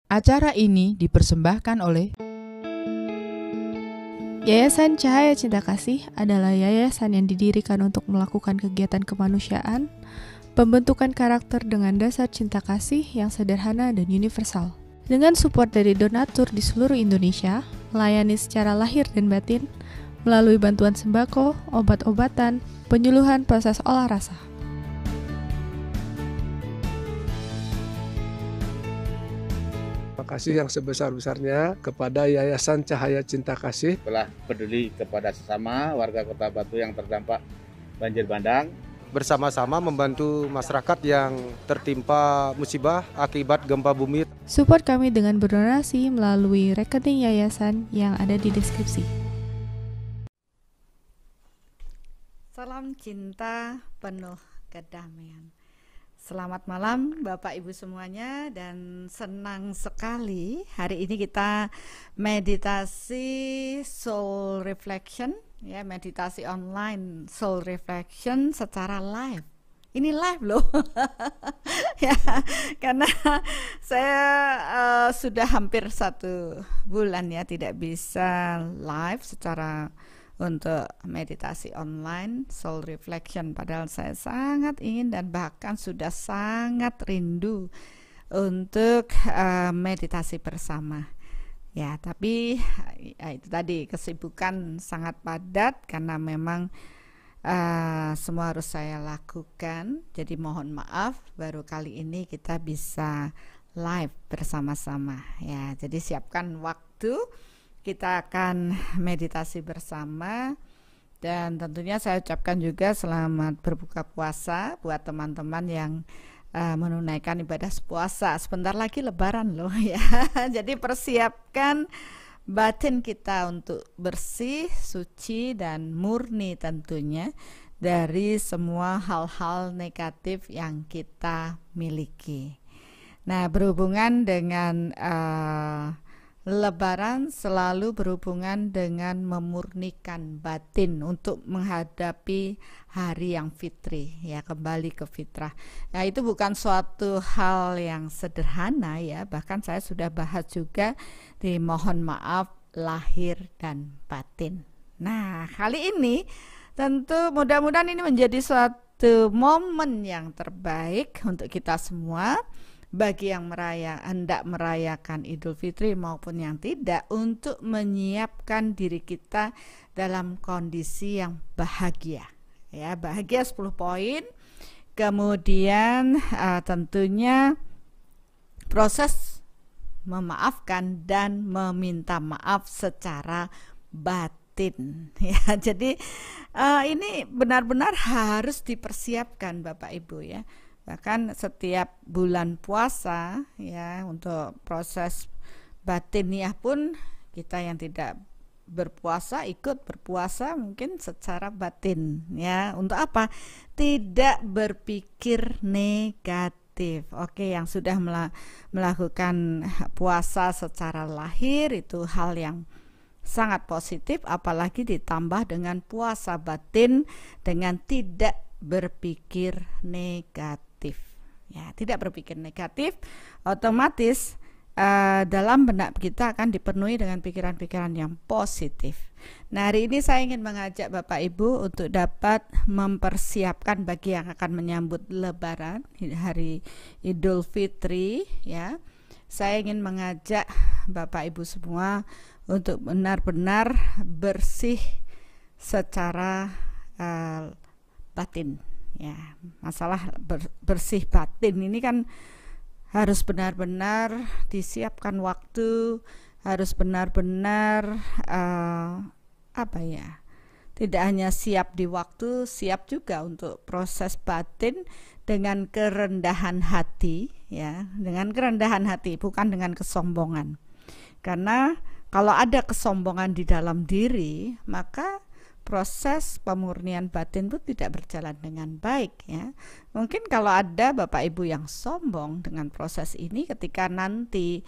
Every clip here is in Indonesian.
Acara ini dipersembahkan oleh Yayasan Cahaya Cinta Kasih adalah yayasan yang didirikan untuk melakukan kegiatan kemanusiaan, pembentukan karakter dengan dasar cinta kasih yang sederhana dan universal. Dengan support dari donatur di seluruh Indonesia, melayani secara lahir dan batin, melalui bantuan sembako, obat-obatan, penyuluhan proses olah rasa. Terima kasih yang sebesar-besarnya kepada Yayasan Cahaya Cinta Kasih telah peduli kepada sesama warga Kota Batu yang terdampak banjir bandang. Bersama-sama membantu masyarakat yang tertimpa musibah akibat gempa bumi. Support kami dengan berdonasi melalui rekening yayasan yang ada di deskripsi. Salam cinta penuh kedamaian. Selamat malam Bapak Ibu semuanya, dan senang sekali hari ini kita meditasi soul reflection, ya, meditasi online soul reflection secara live. Ini live loh. Ya, karena saya sudah hampir 1 bulan ya tidak bisa live secara untuk meditasi online soul reflection, padahal saya sangat ingin dan bahkan sudah sangat rindu untuk meditasi bersama ya, tapi ya, itu tadi kesibukan sangat padat karena memang semua harus saya lakukan, jadi mohon maaf baru kali ini kita bisa live bersama-sama ya. Jadi siapkan waktu, kita akan meditasi bersama, dan tentunya saya ucapkan juga selamat berbuka puasa buat teman-teman yang menunaikan ibadah puasa. Sebentar lagi lebaran loh ya. Jadi persiapkan batin kita untuk bersih, suci, dan murni tentunya dari semua hal-hal negatif yang kita miliki. Nah, berhubungan dengan Lebaran selalu berhubungan dengan memurnikan batin untuk menghadapi hari yang fitri ya, kembali ke fitrah. Nah, itu bukan suatu hal yang sederhana ya, bahkan saya sudah bahas juga di mohon maaf lahir dan batin. Nah, kali ini tentu mudah-mudahan ini menjadi suatu momen yang terbaik untuk kita semua, bagi yang hendak merayakan Idul Fitri maupun yang tidak, untuk menyiapkan diri kita dalam kondisi yang bahagia ya, bahagia 10 poin. Kemudian tentunya proses memaafkan dan meminta maaf secara batin ya. Jadi ini benar-benar harus dipersiapkan Bapak Ibu ya. Bahkan setiap bulan puasa ya, untuk proses batiniah pun kita yang tidak berpuasa ikut berpuasa mungkin secara batin ya. Untuk apa? Tidak berpikir negatif. Oke, yang sudah melakukan puasa secara lahir itu hal yang sangat positif, apalagi ditambah dengan puasa batin dengan tidak berpikir negatif. Ya, tidak berpikir negatif, otomatis dalam benak kita akan dipenuhi dengan pikiran-pikiran yang positif. Nah, hari ini saya ingin mengajak Bapak Ibu untuk dapat mempersiapkan bagi yang akan menyambut Lebaran, hari Idul Fitri ya. Saya ingin mengajak Bapak Ibu semua untuk benar-benar bersih secara batin ya. Masalah bersih batin ini kan harus benar-benar disiapkan waktu, harus benar-benar tidak hanya siap di waktu, siap juga untuk proses batin dengan kerendahan hati ya, dengan kerendahan hati, bukan dengan kesombongan. Karena kalau ada kesombongan di dalam diri, maka proses pemurnian batin pun tidak berjalan dengan baik ya. Mungkin kalau ada Bapak Ibu yang sombong dengan proses ini, ketika nanti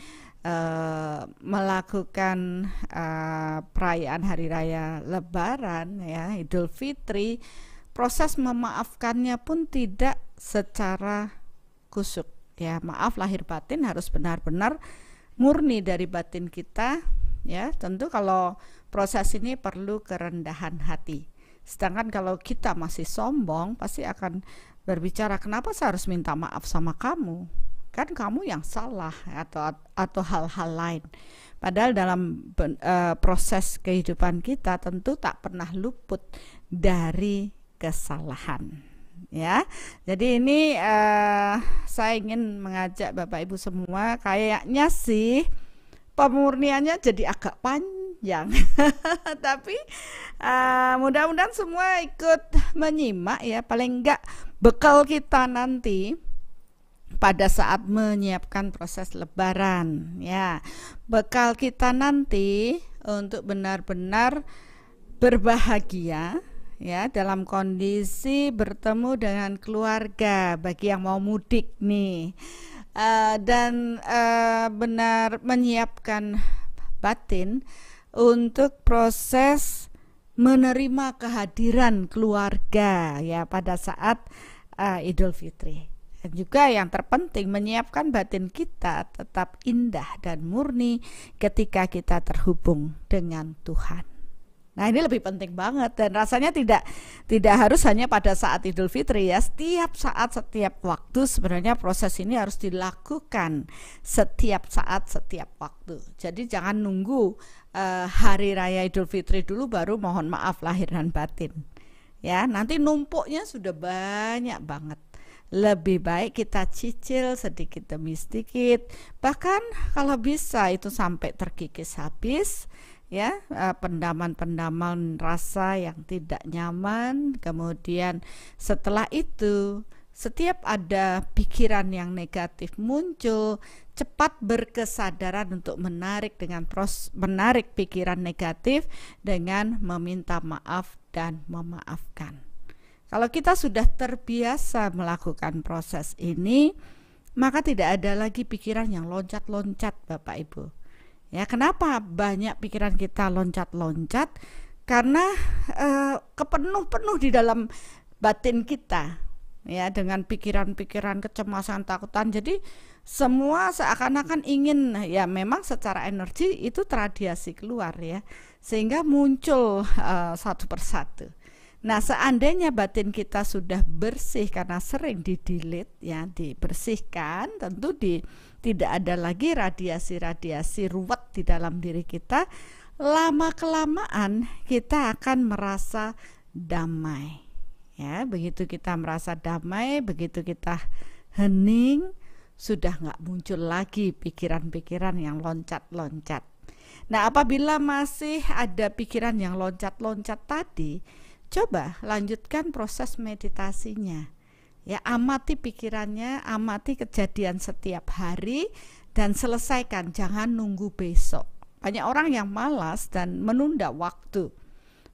melakukan perayaan hari raya Lebaran ya, Idul Fitri, proses memaafkannya pun tidak secara kusuk ya. Maaf lahir batin harus benar-benar murni dari batin kita, ya tentu kalau proses ini perlu kerendahan hati. Sedangkan kalau kita masih sombong, pasti akan berbicara, kenapa saya harus minta maaf sama kamu? Kan kamu yang salah, atau hal-hal lain. Padahal dalam proses kehidupan kita tentu tak pernah luput dari kesalahan. Ya, jadi ini saya ingin mengajak Bapak Ibu semua, kayaknya sih pemurniannya jadi agak panjang, tapi mudah-mudahan semua ikut menyimak ya, paling enggak bekal kita nanti pada saat menyiapkan proses lebaran ya, bekal kita nanti untuk benar-benar berbahagia ya dalam kondisi bertemu dengan keluarga bagi yang mau mudik nih, dan benar menyiapkan batin untuk proses menerima kehadiran keluarga ya pada saat Idul Fitri. Dan juga yang terpenting menyiapkan batin kita tetap indah dan murni ketika kita terhubung dengan Tuhan. Nah, ini lebih penting banget, dan rasanya tidak harus hanya pada saat Idul Fitri ya. Setiap saat, setiap waktu sebenarnya proses ini harus dilakukan setiap saat, setiap waktu. Jadi jangan nunggu hari raya Idul Fitri dulu baru mohon maaf lahir dan batin. Ya, nanti numpuknya sudah banyak banget. Lebih baik kita cicil sedikit demi sedikit, bahkan kalau bisa itu sampai terkikis habis ya, pendaman-pendaman rasa yang tidak nyaman. Kemudian setelah itu setiap ada pikiran yang negatif muncul, cepat berkesadaran untuk menarik pikiran negatif dengan meminta maaf dan memaafkan. Kalau kita sudah terbiasa melakukan proses ini, maka tidak ada lagi pikiran yang loncat-loncat Bapak Ibu. Ya, kenapa banyak pikiran kita loncat-loncat? Karena kepenuh-penuh di dalam batin kita ya dengan pikiran-pikiran kecemasan, takutan. Jadi semua seakan-akan ingin ya, memang secara energi itu terradiasi keluar ya, sehingga muncul satu persatu. Nah, seandainya batin kita sudah bersih karena sering didelete ya, dibersihkan, tentu tidak ada lagi radiasi-radiasi ruwet di dalam diri kita. Lama-kelamaan kita akan merasa damai. Ya, begitu kita merasa damai, begitu kita hening, sudah nggak muncul lagi pikiran-pikiran yang loncat-loncat. Nah, apabila masih ada pikiran yang loncat-loncat tadi, coba lanjutkan proses meditasinya. Ya, amati pikirannya, amati kejadian setiap hari dan selesaikan, jangan nunggu besok. Banyak orang yang malas dan menunda waktu.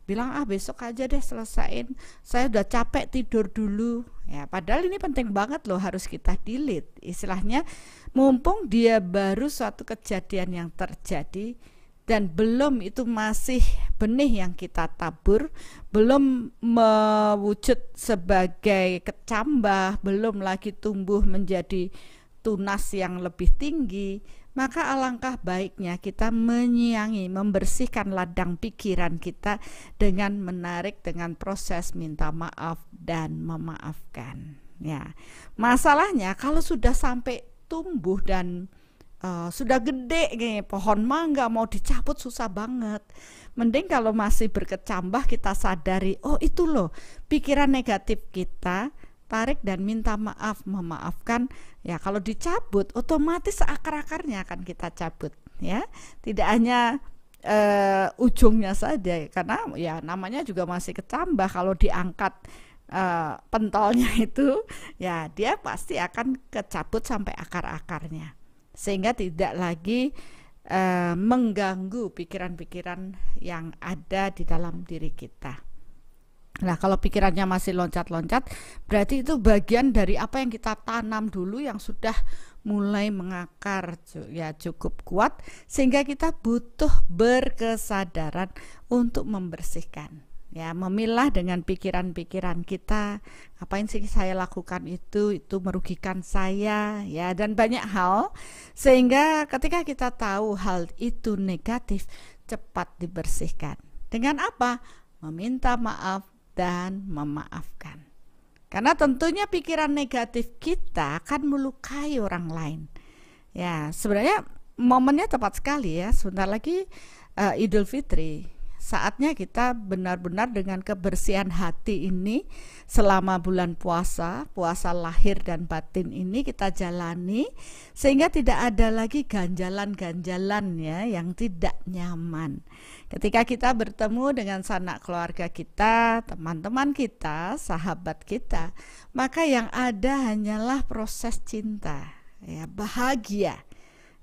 Bilang besok aja deh selesain, saya udah capek tidur dulu. Ya, padahal ini penting banget loh, harus kita delete. Istilahnya mumpung dia baru suatu kejadian yang terjadi dan belum, itu masih benih yang kita tabur, belum mewujud sebagai kecambah, belum lagi tumbuh menjadi tunas yang lebih tinggi, maka alangkah baiknya kita menyiangi, membersihkan ladang pikiran kita dengan menarik dengan proses minta maaf dan memaafkan. Ya, masalahnya kalau sudah sampai tumbuh dan sudah gede nih, pohon mangga mau dicabut susah banget. Mending kalau masih berkecambah kita sadari, oh itu loh pikiran negatif kita, tarik dan minta maaf, memaafkan. Ya, kalau dicabut otomatis akar-akarnya akan kita cabut ya. Tidak hanya ujungnya saja, karena ya namanya juga masih kecambah. Kalau diangkat pentolnya itu ya dia pasti akan kecabut sampai akar-akarnya, sehingga tidak lagi mengganggu pikiran-pikiran yang ada di dalam diri kita. Nah, kalau pikirannya masih loncat-loncat, berarti itu bagian dari apa yang kita tanam dulu yang sudah mulai mengakar ya cukup kuat, sehingga kita butuh berkesadaran untuk membersihkan. Ya, memilah dengan pikiran-pikiran kita, ngapain sih saya lakukan itu merugikan saya, ya, dan banyak hal, sehingga ketika kita tahu hal itu negatif, cepat dibersihkan. Dengan apa? Meminta maaf dan memaafkan. Karena tentunya pikiran negatif kita akan melukai orang lain. Ya, sebenarnya momennya tepat sekali ya, sebentar lagi Idul Fitri. Saatnya kita benar-benar dengan kebersihan hati ini selama bulan puasa lahir dan batin ini kita jalani, sehingga tidak ada lagi ganjalan-ganjalan ya yang tidak nyaman. Ketika kita bertemu dengan sanak keluarga kita, teman-teman kita, sahabat kita, maka yang ada hanyalah proses cinta, ya, bahagia.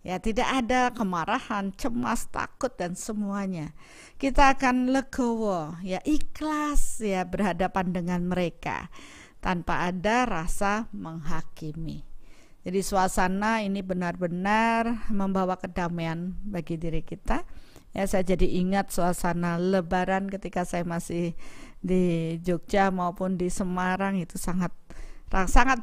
Ya, tidak ada kemarahan, cemas, takut dan semuanya. Kita akan legowo, ya, ikhlas ya berhadapan dengan mereka tanpa ada rasa menghakimi. Jadi suasana ini benar-benar membawa kedamaian bagi diri kita. Ya, saya jadi ingat suasana Lebaran ketika saya masih di Jogja maupun di Semarang, itu sangat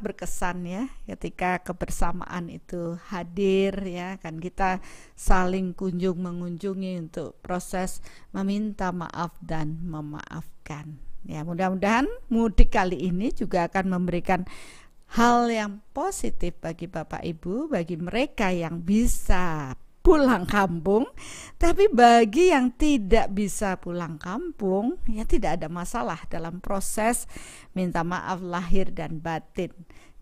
berkesan ya, ketika kebersamaan itu hadir ya, kan kita saling mengunjungi untuk proses meminta maaf dan memaafkan. Ya, mudah-mudahan mudik kali ini juga akan memberikan hal yang positif bagi Bapak Ibu, bagi mereka yang bisa pulang kampung. Tapi bagi yang tidak bisa pulang kampung, ya tidak ada masalah dalam proses minta maaf lahir dan batin.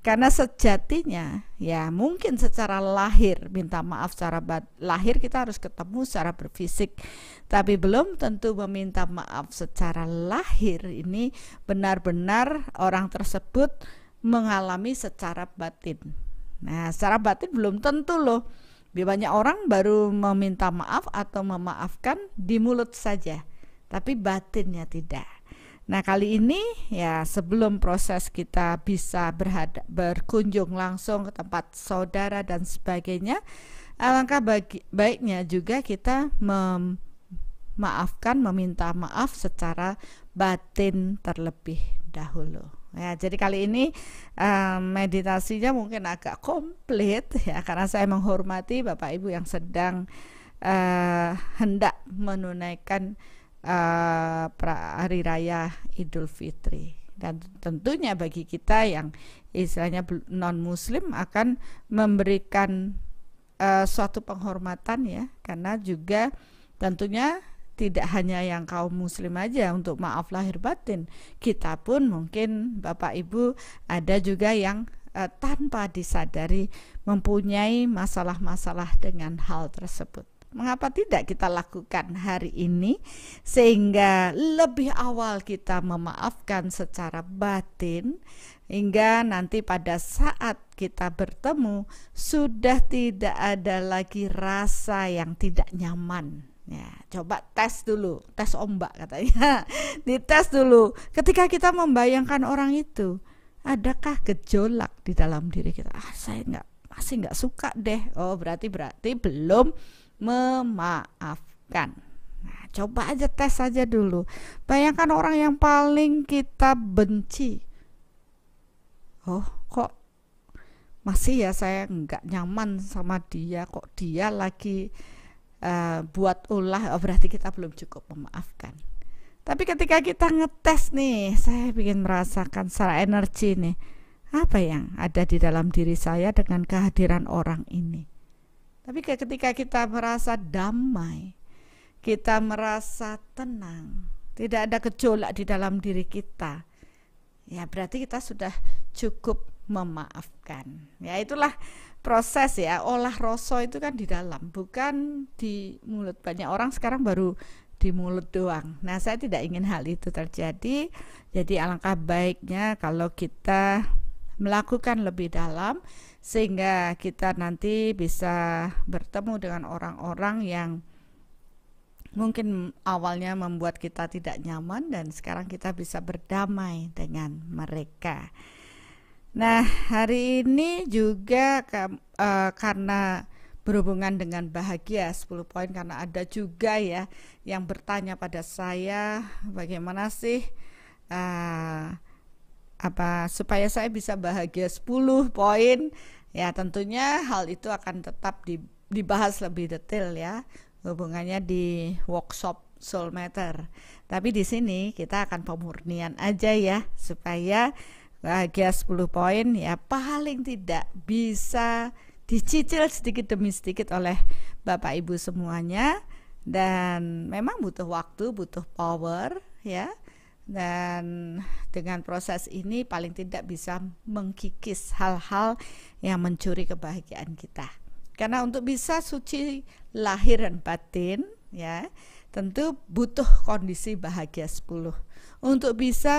Karena sejatinya ya mungkin secara lahir minta maaf secara lahir kita harus ketemu secara berfisik, tapi belum tentu meminta maaf secara lahir ini benar-benar orang tersebut mengalami secara batin. Nah, secara batin belum tentu loh. Banyak orang baru meminta maaf atau memaafkan di mulut saja, tapi batinnya tidak. Nah, kali ini ya sebelum proses kita bisa berkunjung langsung ke tempat saudara dan sebagainya, alangkah baiknya juga kita memaafkan, meminta maaf secara batin terlebih dahulu. Ya, jadi kali ini meditasinya mungkin agak komplit ya, karena saya menghormati Bapak Ibu yang sedang hendak menunaikan hari raya Idul Fitri, dan tentunya bagi kita yang istilahnya non muslim akan memberikan suatu penghormatan ya, karena juga tentunya tidak hanya yang kaum muslim aja untuk maaf lahir batin, kita pun mungkin Bapak Ibu ada juga yang tanpa disadari mempunyai masalah-masalah dengan hal tersebut. Mengapa tidak kita lakukan hari ini sehingga lebih awal kita memaafkan secara batin, hingga nanti pada saat kita bertemu sudah tidak ada lagi rasa yang tidak nyaman. Ya, coba tes dulu, tes ombak katanya. Dites dulu. Ketika kita membayangkan orang itu, adakah gejolak di dalam diri kita? Saya masih nggak suka deh. Oh, berarti belum memaafkan. Nah, coba aja tes aja dulu. Bayangkan orang yang paling kita benci. Oh, kok masih ya saya nggak nyaman sama dia. Kok dia lagi buat ulah, berarti kita belum cukup memaafkan. Tapi ketika kita ngetes nih, saya ingin merasakan secara energi nih, apa yang ada di dalam diri saya dengan kehadiran orang ini. Tapi ketika kita merasa damai, kita merasa tenang, tidak ada gejolak di dalam diri kita, ya berarti kita sudah cukup memaafkan. Ya, itulah proses ya, olah rasa itu kan di dalam, bukan di mulut. Banyak orang sekarang baru di mulut doang. Nah, saya tidak ingin hal itu terjadi. Jadi alangkah baiknya kalau kita melakukan lebih dalam, sehingga kita nanti bisa bertemu dengan orang-orang yang mungkin awalnya membuat kita tidak nyaman, dan sekarang kita bisa berdamai dengan mereka. Nah, hari ini juga karena berhubungan dengan bahagia 10 poin, karena ada juga ya yang bertanya pada saya, bagaimana sih supaya saya bisa bahagia 10 poin. Ya tentunya hal itu akan tetap dibahas lebih detail ya, hubungannya di workshop Soul Matter. Tapi di sini kita akan pemurnian aja ya, supaya bahagia 10 poin ya paling tidak bisa dicicil sedikit demi sedikit oleh Bapak Ibu semuanya. Dan memang butuh waktu, butuh power ya. Dan dengan proses ini paling tidak bisa mengkikis hal-hal yang mencuri kebahagiaan kita. Karena untuk bisa suci lahir dan batin ya, tentu butuh kondisi bahagia 10. Untuk bisa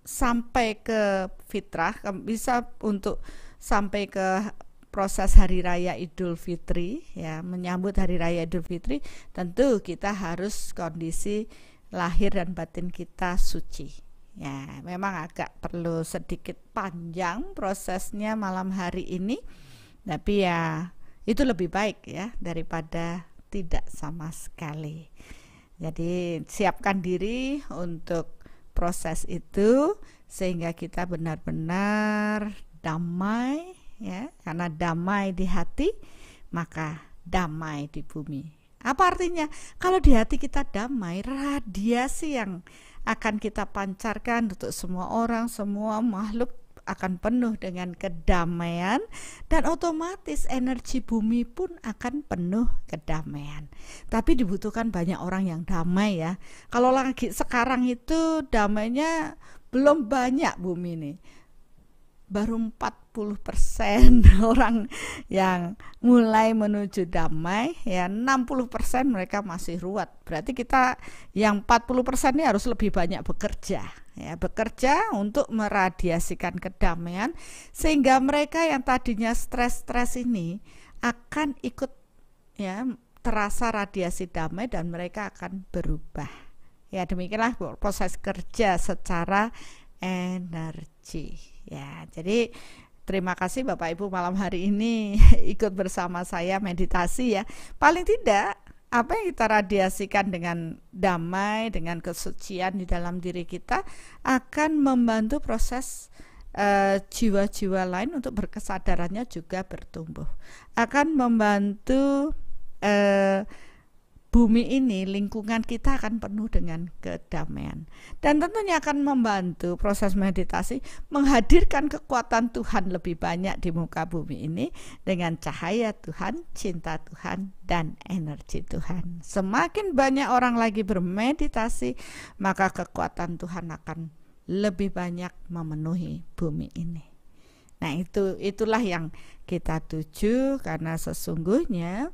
sampai ke fitrah, bisa untuk sampai ke proses hari raya Idul Fitri ya, menyambut hari raya Idul Fitri, tentu kita harus kondisi lahir dan batin kita suci. Ya, memang agak perlu sedikit panjang prosesnya malam hari ini, tapi ya itu lebih baik ya daripada tidak sama sekali. Jadi siapkan diri untuk proses itu sehingga kita benar-benar damai ya, karena damai di hati maka damai di bumi. Apa artinya? Kalau di hati kita damai, radiasi yang akan kita pancarkan untuk semua orang, semua makhluk akan penuh dengan kedamaian, dan otomatis energi bumi pun akan penuh kedamaian. Tapi dibutuhkan banyak orang yang damai ya. Kalau lagi sekarang itu damainya belum banyak bumi nih. Baru 40% orang yang mulai menuju damai ya, 60% mereka masih ruwet. Berarti kita yang 40% ini harus lebih banyak bekerja ya, bekerja untuk meradiasikan kedamaian, sehingga mereka yang tadinya stres-stres ini akan ikut ya, terasa radiasi damai dan mereka akan berubah. Ya demikianlah proses kerja secara energi. Ya, jadi terima kasih Bapak Ibu malam hari ini ikut bersama saya meditasi ya. Paling tidak apa yang kita radiasikan dengan damai, dengan kesucian di dalam diri kita akan membantu proses jiwa-jiwa lain untuk berkesadarannya juga bertumbuh. Akan membantu bumi ini, lingkungan kita akan penuh dengan kedamaian, dan tentunya akan membantu proses meditasi menghadirkan kekuatan Tuhan lebih banyak di muka bumi ini dengan cahaya Tuhan, cinta Tuhan, dan energi Tuhan. Semakin banyak orang lagi bermeditasi, maka kekuatan Tuhan akan lebih banyak memenuhi bumi ini. Nah, itulah yang kita tuju, karena sesungguhnya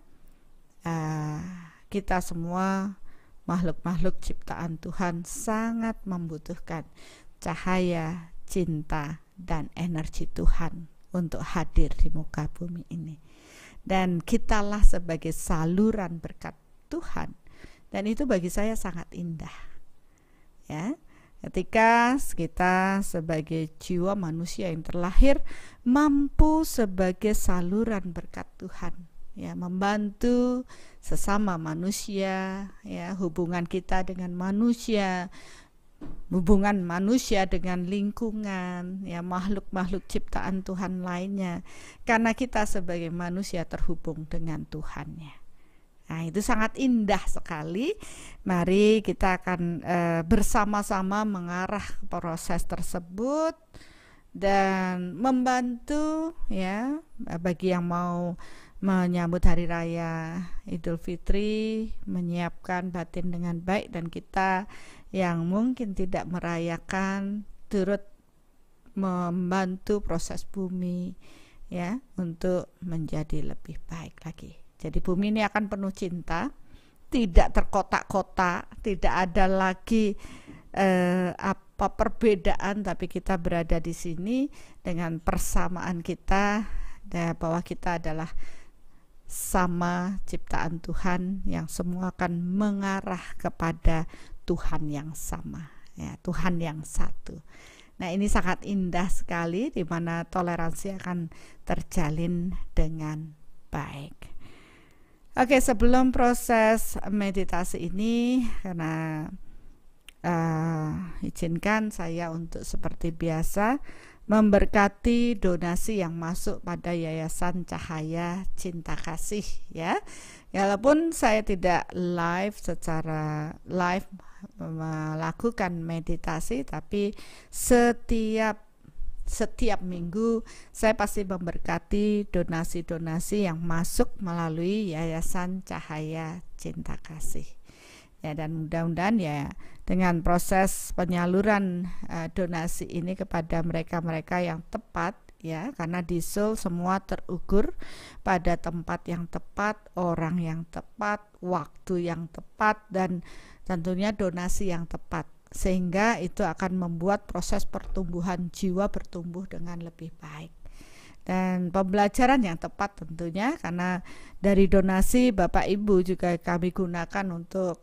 kita semua makhluk-makhluk ciptaan Tuhan sangat membutuhkan cahaya, cinta, dan energi Tuhan untuk hadir di muka bumi ini. Dan kitalah sebagai saluran berkat Tuhan. Dan itu bagi saya sangat indah. Ya, ketika kita sebagai jiwa manusia yang terlahir mampu sebagai saluran berkat Tuhan. Ya, membantu sesama manusia, ya, hubungan kita dengan manusia, hubungan manusia dengan lingkungan, ya, makhluk-makhluk ciptaan Tuhan lainnya, karena kita sebagai manusia terhubung dengan Tuhannya. Nah, itu sangat indah sekali. Mari kita akan bersama-sama mengarah proses tersebut dan membantu ya, bagi yang mau menyambut hari raya Idul Fitri, menyiapkan batin dengan baik, dan kita yang mungkin tidak merayakan turut membantu proses bumi ya untuk menjadi lebih baik lagi. Jadi bumi ini akan penuh cinta, tidak terkotak-kotak, tidak ada lagi apa perbedaan, tapi kita berada di sini dengan persamaan kita, bahwa kita adalah sama ciptaan Tuhan yang semua akan mengarah kepada Tuhan yang sama, ya, Tuhan yang satu. Nah, ini sangat indah sekali, di mana toleransi akan terjalin dengan baik. Oke, sebelum proses meditasi ini, karena izinkan saya untuk seperti biasa memberkati donasi yang masuk pada Yayasan Cahaya Cinta Kasih ya. Walaupun saya tidak secara live melakukan meditasi, tapi setiap minggu saya pasti memberkati donasi-donasi yang masuk melalui Yayasan Cahaya Cinta Kasih. Ya, dan mudah-mudahan ya dengan proses penyaluran donasi ini kepada mereka-mereka yang tepat ya, karena di Seoul semua terukur pada tempat yang tepat, orang yang tepat, waktu yang tepat, dan tentunya donasi yang tepat, sehingga itu akan membuat proses pertumbuhan jiwa bertumbuh dengan lebih baik. Dan pembelajaran yang tepat tentunya, karena dari donasi Bapak Ibu juga kami gunakan untuk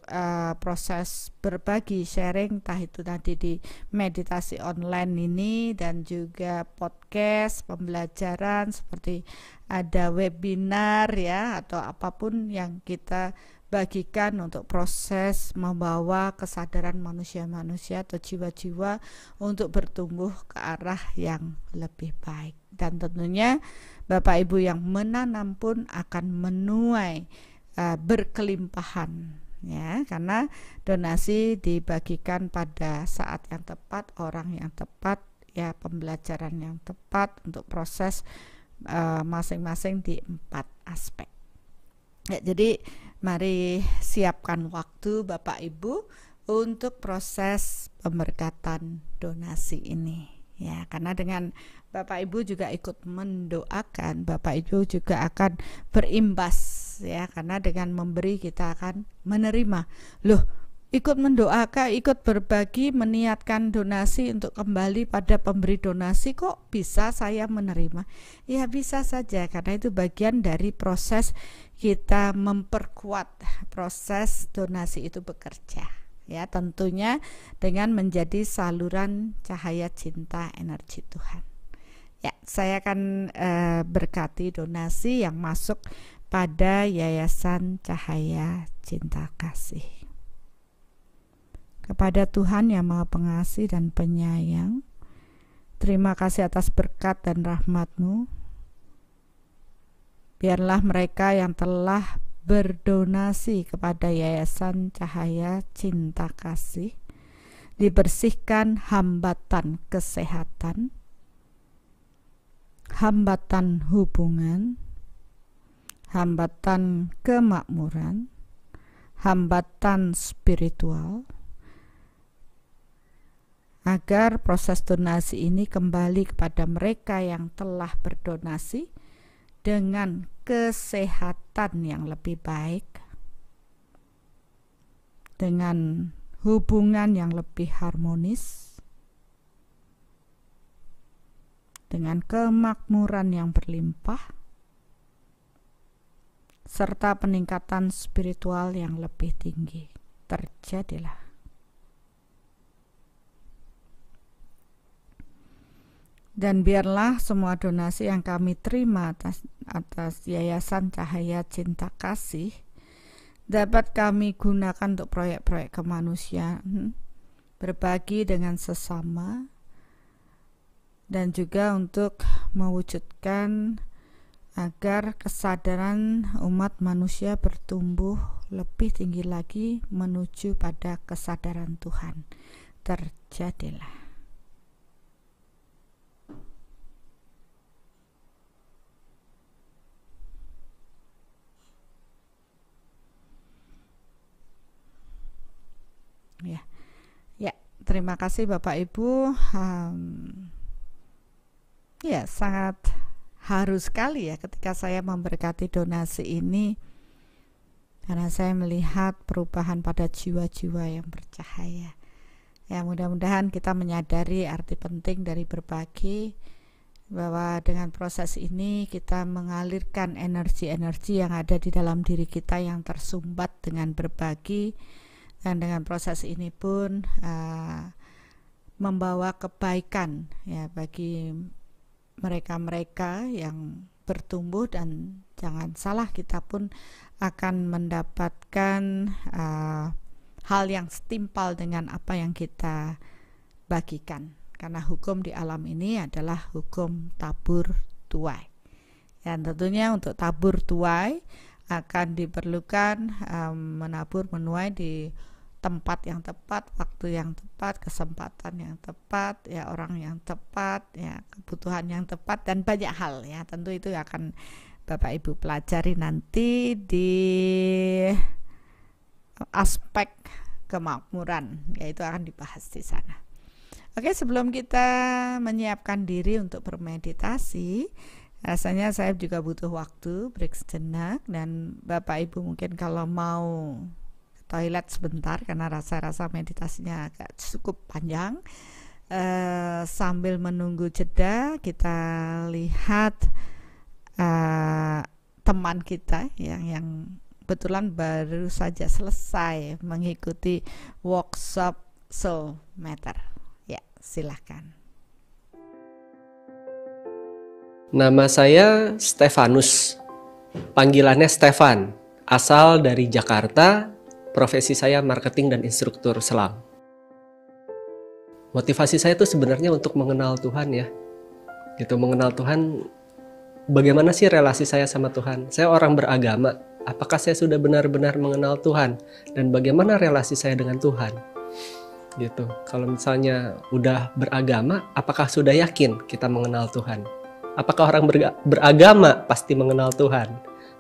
proses berbagi, sharing, entah itu nanti di meditasi online ini dan juga podcast, pembelajaran seperti ada webinar ya, atau apapun yang kita bagikan untuk proses membawa kesadaran manusia-manusia atau jiwa-jiwa untuk bertumbuh ke arah yang lebih baik. Dan tentunya Bapak Ibu yang menanam pun akan menuai berkelimpahan ya, karena donasi dibagikan pada saat yang tepat, orang yang tepat ya, pembelajaran yang tepat untuk proses masing-masing di 4 aspek ya. Jadi mari siapkan waktu Bapak Ibu untuk proses pemberkatan donasi ini ya, karena dengan Bapak Ibu juga ikut mendoakan, Bapak Ibu juga akan berimbas ya, karena dengan memberi kita akan menerima. Loh, ikut mendoakan, ikut berbagi, meniatkan donasi untuk kembali pada pemberi donasi, kok bisa saya menerima? Ya bisa saja, karena itu bagian dari proses kita memperkuat proses donasi itu bekerja ya, tentunya dengan menjadi saluran cahaya cinta energi Tuhan ya. Saya akan berkati donasi yang masuk pada Yayasan Cahaya Cinta Kasih. Kepada Tuhan yang Maha Pengasih dan Penyayang, terima kasih atas berkat dan rahmat-Mu. Biarlah mereka yang telah berdonasi kepada Yayasan Cahaya Cinta Kasih dibersihkan hambatan kesehatan, hambatan hubungan, hambatan kemakmuran, hambatan spiritual, agar proses donasi ini kembali kepada mereka yang telah berdonasi dengan kesehatan yang lebih baik, dengan hubungan yang lebih harmonis, dengan kemakmuran yang berlimpah, serta peningkatan spiritual yang lebih tinggi. Terjadilah. Dan biarlah semua donasi yang kami terima atas Yayasan Cahaya Cinta Kasih dapat kami gunakan untuk proyek-proyek kemanusiaan, berbagi dengan sesama, dan juga untuk mewujudkan agar kesadaran umat manusia bertumbuh lebih tinggi lagi menuju pada kesadaran Tuhan. Terjadilah. Ya, terima kasih Bapak Ibu. Ya, sangat harus sekali ya ketika saya memberkati donasi ini, karena saya melihat perubahan pada jiwa-jiwa yang bercahaya. Ya, mudah-mudahan kita menyadari arti penting dari berbagi, bahwa dengan proses ini kita mengalirkan energi-energi yang ada di dalam diri kita yang tersumbat dengan berbagi. Dan dengan proses ini pun membawa kebaikan ya bagi mereka-mereka yang bertumbuh, dan jangan salah, kita pun akan mendapatkan hal yang setimpal dengan apa yang kita bagikan, karena hukum di alam ini adalah hukum tabur tuai. Dan tentunya untuk tabur tuai akan diperlukan menabur menuai di tempat yang tepat, waktu yang tepat, kesempatan yang tepat, ya orang yang tepat, ya kebutuhan yang tepat, dan banyak hal ya. Tentu itu akan Bapak Ibu pelajari nanti di aspek kemakmuran, yaitu akan dibahas di sana. Oke, sebelum kita menyiapkan diri untuk bermeditasi, rasanya saya juga butuh waktu break sejenak, dan Bapak Ibu mungkin kalau mau toilet sebentar karena rasa meditasinya agak cukup panjang, sambil menunggu jeda kita lihat teman kita yang kebetulan baru saja selesai mengikuti workshop Soul Matter. Ya, silahkan. Nama saya Stefanus, panggilannya Stefan, asal dari Jakarta. Profesi saya marketing dan instruktur selam. Motivasi saya itu sebenarnya untuk mengenal Tuhan ya. Gitu, mengenal Tuhan, bagaimana sih relasi saya sama Tuhan? Saya orang beragama, apakah saya sudah benar-benar mengenal Tuhan? Dan bagaimana relasi saya dengan Tuhan? Gitu. Kalau misalnya udah beragama, apakah sudah yakin kita mengenal Tuhan? Apakah orang beragama pasti mengenal Tuhan?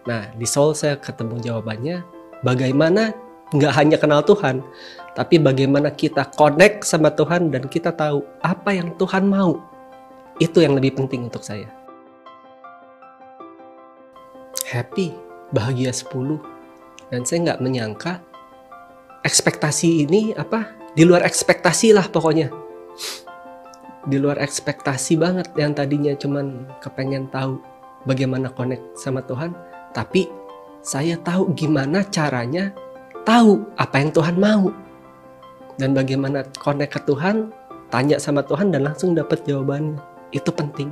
Nah, di Soul saya ketemu jawabannya, bagaimana nggak hanya kenal Tuhan, tapi bagaimana kita connect sama Tuhan dan kita tahu apa yang Tuhan mau. Itu yang lebih penting untuk saya. Happy, bahagia 10. Dan saya nggak menyangka ekspektasi ini di luar ekspektasi lah pokoknya. Di luar ekspektasi banget, yang tadinya cuman kepengen tahu bagaimana connect sama Tuhan, tapi saya tahu gimana caranya tahu apa yang Tuhan mau, dan bagaimana connect ke Tuhan, tanya sama Tuhan dan langsung dapat jawabannya. Itu penting.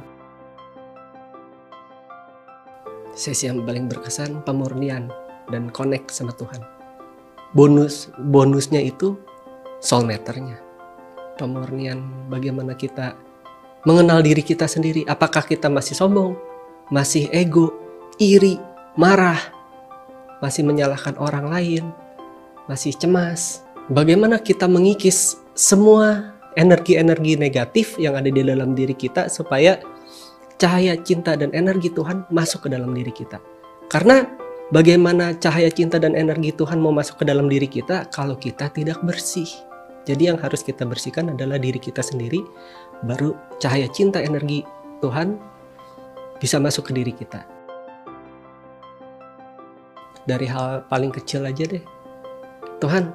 Sesi yang paling berkesan pemurnian dan connect sama Tuhan. Bonusnya itu Soul Matter-nya. Pemurnian, bagaimana kita mengenal diri kita sendiri. Apakah kita masih sombong, masih ego, iri, marah, masih menyalahkan orang lain, masih cemas. Bagaimana kita mengikis semua energi-energi negatif yang ada di dalam diri kita supaya cahaya cinta dan energi Tuhan masuk ke dalam diri kita. Karena bagaimana cahaya cinta dan energi Tuhan mau masuk ke dalam diri kita kalau kita tidak bersih? Jadi yang harus kita bersihkan adalah diri kita sendiri, baru cahaya cinta energi Tuhan bisa masuk ke diri kita. Dari hal paling kecil aja deh. Tuhan,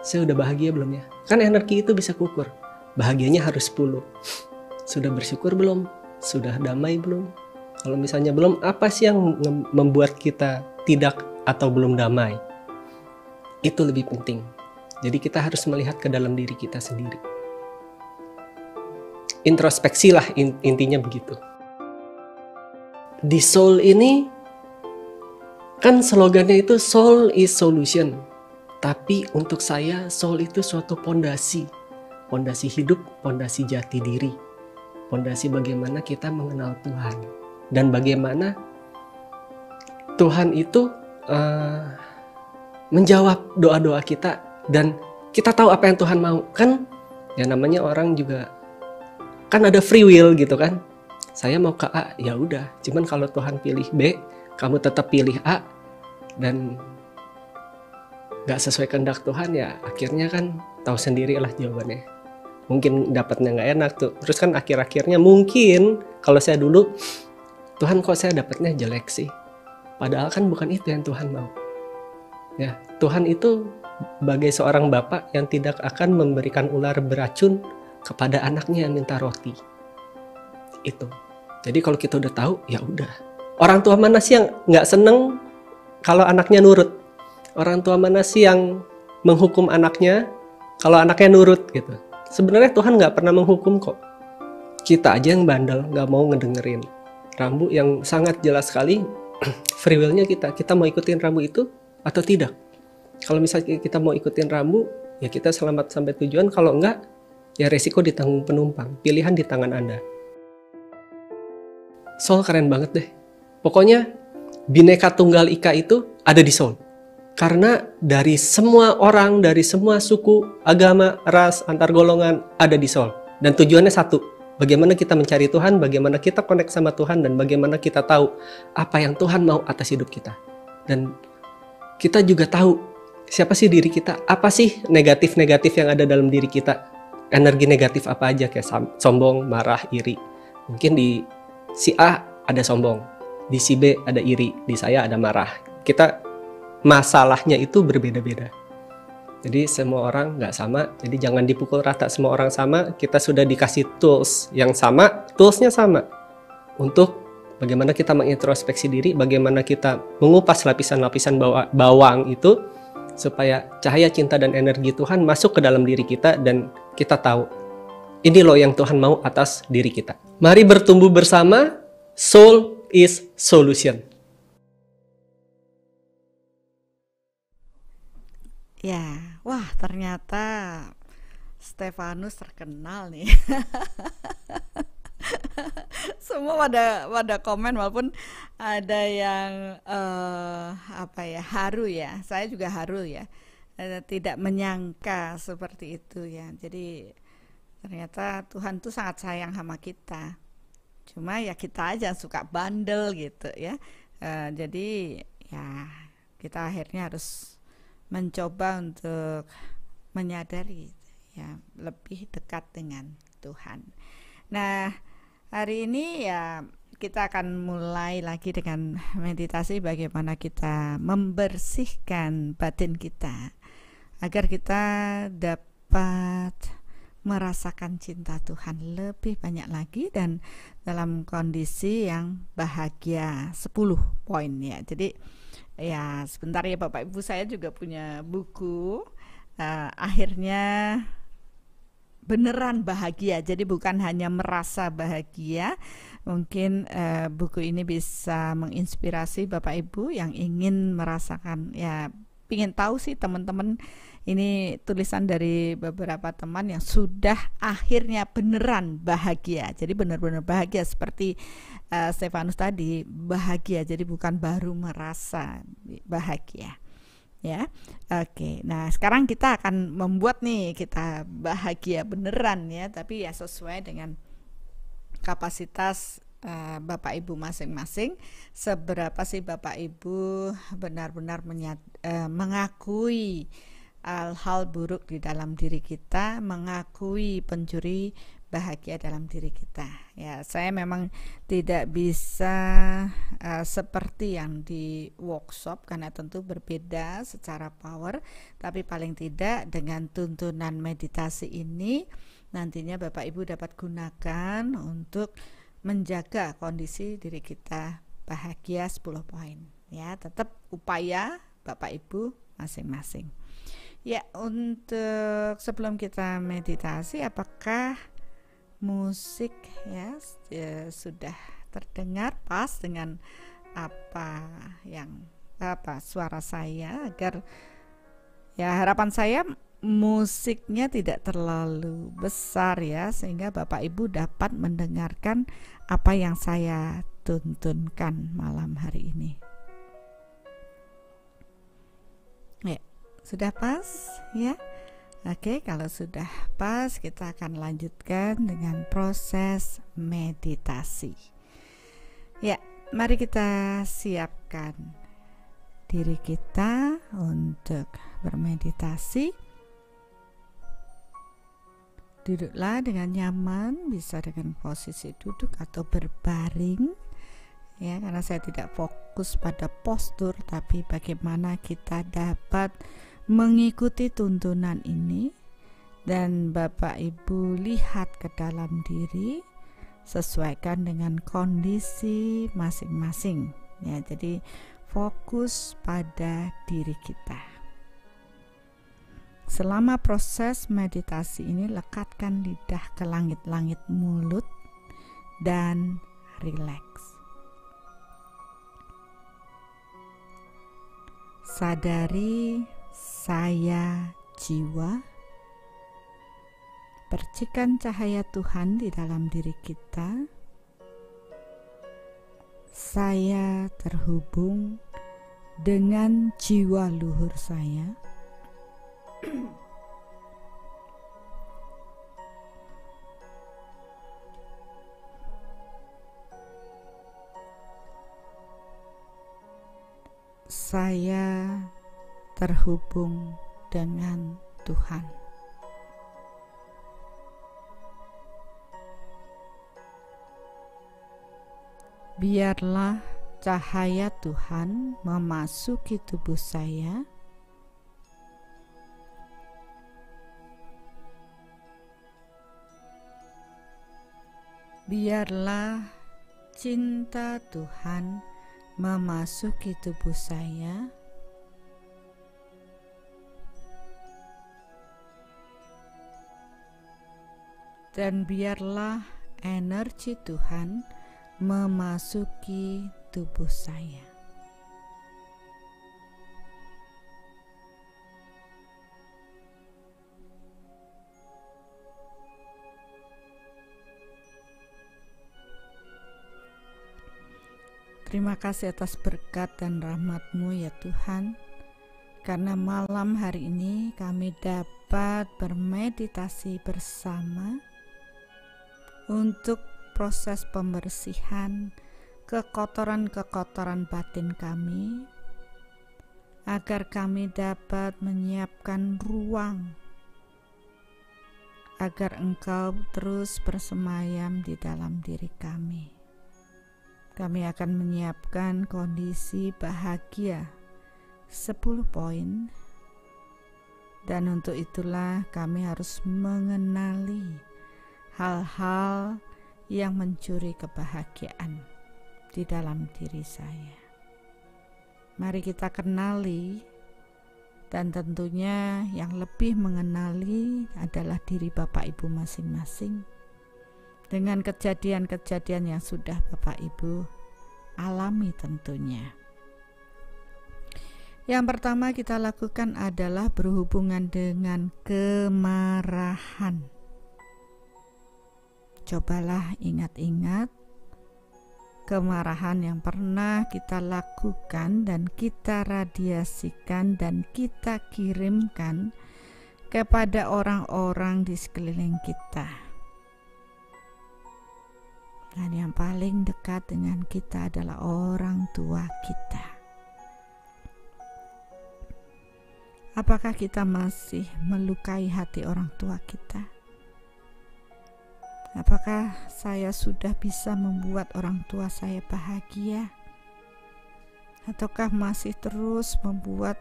saya udah bahagia belum ya? Kan energi itu bisa kukur. Bahagianya harus 10. Sudah bersyukur belum? Sudah damai belum? Kalau misalnya belum, apa sih yang membuat kita tidak atau belum damai? Itu lebih penting. Jadi kita harus melihat ke dalam diri kita sendiri. Introspeksi lah intinya begitu. Di Soul ini, kan slogannya itu Soul is Solution. Tapi untuk saya, Soul itu suatu pondasi. Pondasi hidup, pondasi jati diri. Pondasi bagaimana kita mengenal Tuhan. Dan bagaimana Tuhan itu menjawab doa-doa kita. Dan kita tahu apa yang Tuhan mau. Kan ya namanya orang juga, kan ada free will gitu kan. Saya mau ke A, ya udah. Cuman kalau Tuhan pilih B, kamu tetap pilih A. Dan gak sesuai kehendak Tuhan, ya akhirnya kan tahu sendirilah jawabannya. Mungkin dapatnya gak enak tuh. Terus kan akhir-akhirnya mungkin kalau saya dulu, Tuhan kok saya dapatnya jelek sih. Padahal kan bukan itu yang Tuhan mau. Ya, Tuhan itu bagai seorang bapak yang tidak akan memberikan ular beracun kepada anaknya yang minta roti. Itu. Jadi kalau kita udah tahu, ya udah. Orang tua mana sih yang nggak seneng kalau anaknya nurut? Orang tua mana sih yang menghukum anaknya kalau anaknya nurut gitu? Sebenarnya Tuhan nggak pernah menghukum kok. Kita aja yang bandel, nggak mau ngedengerin. rambu yang sangat jelas sekali free will-nya kita mau ikutin rambu itu atau tidak. Kalau misalnya kita mau ikutin rambu, ya kita selamat sampai tujuan. Kalau enggak, ya resiko ditanggung penumpang. Pilihan di tangan Anda. Soul keren banget deh. Pokoknya Bhinneka Tunggal Ika itu ada di Soul. Karena dari semua orang, dari semua suku, agama, ras, antar golongan ada di Soul. Dan tujuannya satu. Bagaimana kita mencari Tuhan, bagaimana kita connect sama Tuhan, dan bagaimana kita tahu apa yang Tuhan mau atas hidup kita. Dan kita juga tahu siapa sih diri kita, apa sih negatif-negatif yang ada dalam diri kita. Energi negatif apa aja, kayak sombong, marah, iri. Mungkin di si A ada sombong, di si B ada iri, di saya ada marah. Kita masalahnya itu berbeda-beda. Jadi semua orang nggak sama, jadi jangan dipukul rata semua orang sama. Kita sudah dikasih tools yang sama, toolsnya sama. Untuk bagaimana kita mengintrospeksi diri, bagaimana kita mengupas lapisan-lapisan bawang itu, supaya cahaya cinta dan energi Tuhan masuk ke dalam diri kita, dan kita tahu, ini loh yang Tuhan mau atas diri kita. Mari bertumbuh bersama, Soul is Solution. Ya, wah ternyata Stefanus terkenal nih. Semua pada komen, walaupun ada yang haru ya. Saya juga haru ya. Tidak menyangka seperti itu ya. Jadi ternyata Tuhan tuh sangat sayang sama kita. Cuma ya kita aja suka bandel gitu ya. Jadi ya kita akhirnya harus mencoba untuk menyadari ya, lebih dekat dengan Tuhan. Nah, hari ini ya kita akan mulai lagi dengan meditasi bagaimana kita membersihkan batin kita agar kita dapat merasakan cinta Tuhan lebih banyak lagi dan dalam kondisi yang bahagia. 10 poin ya. Jadi ya sebentar ya Bapak Ibu, saya juga punya buku akhirnya beneran bahagia. Jadi bukan hanya merasa bahagia. Mungkin buku ini bisa menginspirasi Bapak Ibu yang ingin merasakan, ya ingin tahu sih teman-teman. Ini tulisan dari beberapa teman yang sudah akhirnya beneran bahagia. Jadi benar-benar bahagia seperti Stefanus tadi, bahagia. Jadi bukan baru merasa bahagia. Ya. Oke. Nah, sekarang kita akan membuat nih kita bahagia beneran ya, tapi ya sesuai dengan kapasitas Bapak Ibu masing-masing. Seberapa sih Bapak Ibu benar-benar mengakui hal-hal buruk di dalam diri kita, mengakui pencuri bahagia dalam diri kita. Ya, saya memang tidak bisa seperti yang di workshop karena tentu berbeda secara power, tapi paling tidak dengan tuntunan meditasi ini nantinya Bapak Ibu dapat gunakan untuk menjaga kondisi diri kita bahagia. 10 poin. Ya, tetap upaya Bapak Ibu masing-masing. Ya, untuk sebelum kita meditasi, apakah musik ya sudah terdengar pas dengan suara saya, agar ya harapan saya musiknya tidak terlalu besar ya, sehingga Bapak Ibu dapat mendengarkan apa yang saya tuntunkan malam hari ini. Ya, sudah pas ya. Oke, kalau sudah pas kita akan lanjutkan dengan proses meditasi. Ya, mari kita siapkan diri kita untuk bermeditasi. Duduklah dengan nyaman, bisa dengan posisi duduk atau berbaring. Ya, karena saya tidak fokus pada postur, tapi bagaimana kita dapat mengikuti tuntunan ini, dan Bapak Ibu lihat ke dalam diri, sesuaikan dengan kondisi masing-masing ya. Jadi fokus pada diri kita. Selama proses meditasi ini, lekatkan lidah ke langit-langit mulut dan rileks. Sadari saya jiwa, percikan cahaya Tuhan di dalam diri kita. Saya terhubung dengan jiwa luhur saya. Saya terhubung dengan Tuhan. Biarlah cahaya Tuhan memasuki tubuh saya. Biarlah cinta Tuhan memasuki tubuh saya. Dan biarlah energi Tuhan memasuki tubuh saya. Terima kasih atas berkat dan rahmat-Mu ya Tuhan, karena malam hari ini kami dapat bermeditasi bersama untuk proses pembersihan kekotoran-kekotoran batin kami, agar kami dapat menyiapkan ruang agar Engkau terus bersemayam di dalam diri kami. Kami akan menyiapkan kondisi bahagia 10 poin, dan untuk itulah kami harus mengenali hal-hal yang mencuri kebahagiaan di dalam diri saya. Mari kita kenali, dan tentunya yang lebih mengenali adalah diri Bapak Ibu masing-masing dengan kejadian-kejadian yang sudah Bapak Ibu alami tentunya. Yang pertama kita lakukan adalah berhubungan dengan kemarahan. Cobalah ingat-ingat kemarahan yang pernah kita lakukan dan kita radiasikan dan kita kirimkan kepada orang-orang di sekeliling kita. Dan yang paling dekat dengan kita adalah orang tua kita. Apakah kita masih melukai hati orang tua kita? Apakah saya sudah bisa membuat orang tua saya bahagia? Ataukah masih terus membuat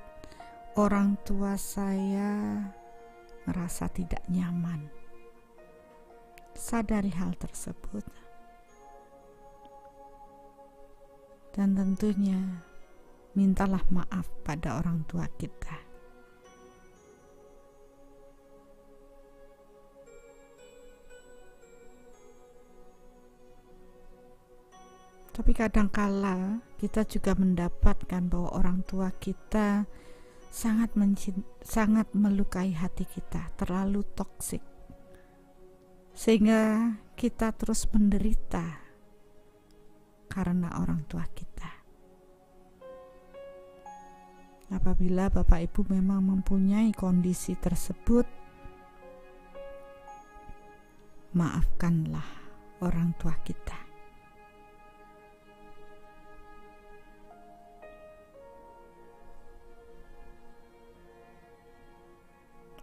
orang tua saya merasa tidak nyaman? Sadari hal tersebut. Dan tentunya mintalah maaf pada orang tua kita. Tapi kadangkala kita juga mendapatkan bahwa orang tua kita sangat melukai hati kita, terlalu toksik, sehingga kita terus menderita karena orang tua kita. Apabila Bapak Ibu memang mempunyai kondisi tersebut, maafkanlah orang tua kita.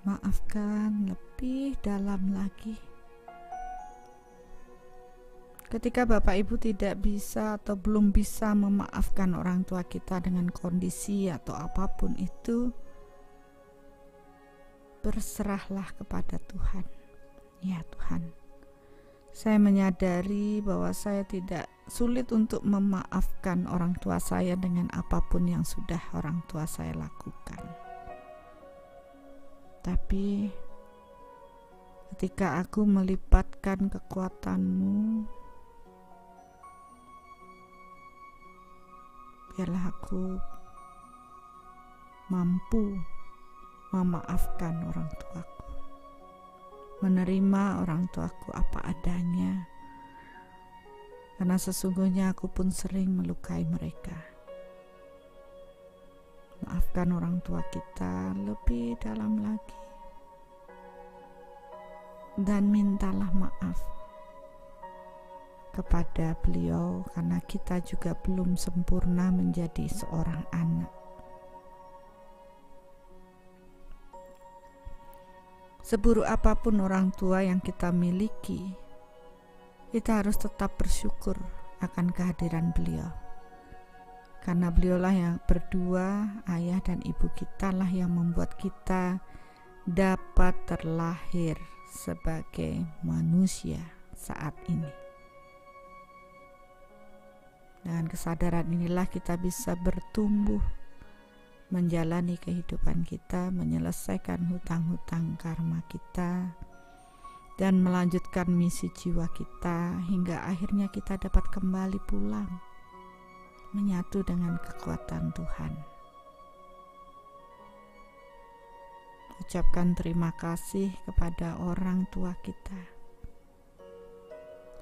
Maafkan lebih dalam lagi. Ketika Bapak Ibu tidak bisa atau belum bisa memaafkan orang tua kita dengan kondisi atau apapun itu, berserahlah kepada Tuhan. Ya Tuhan, saya menyadari bahwa saya tidak sulit untuk memaafkan orang tua saya dengan apapun yang sudah orang tua saya lakukan. Tapi ketika aku melibatkan kekuatan-Mu, biarlah aku mampu memaafkan orang tuaku, menerima orang tuaku apa adanya, karena sesungguhnya aku pun sering melukai mereka. Maafkan orang tua kita lebih dalam lagi, dan mintalah maaf kepada beliau, karena kita juga belum sempurna menjadi seorang anak. Seburuk apapun orang tua yang kita miliki, kita harus tetap bersyukur akan kehadiran beliau, karena beliaulah yang berdua, ayah dan ibu kita lah yang membuat kita dapat terlahir sebagai manusia saat ini. Dengan kesadaran inilah kita bisa bertumbuh, menjalani kehidupan kita, menyelesaikan hutang-hutang karma kita, dan melanjutkan misi jiwa kita hingga akhirnya kita dapat kembali pulang, menyatu dengan kekuatan Tuhan. Ucapkan terima kasih kepada orang tua kita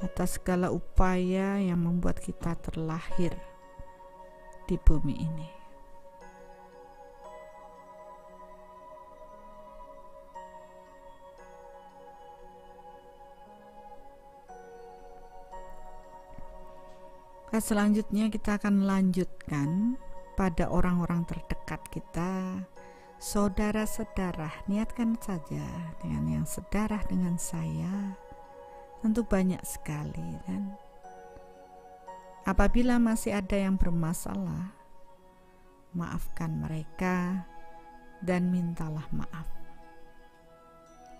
atas segala upaya yang membuat kita terlahir di bumi ini. Selanjutnya kita akan lanjutkan pada orang-orang terdekat kita, saudara-saudara. Niatkan saja dengan yang sedarah dengan saya, tentu banyak sekali, dan apabila masih ada yang bermasalah, maafkan mereka dan mintalah maaf.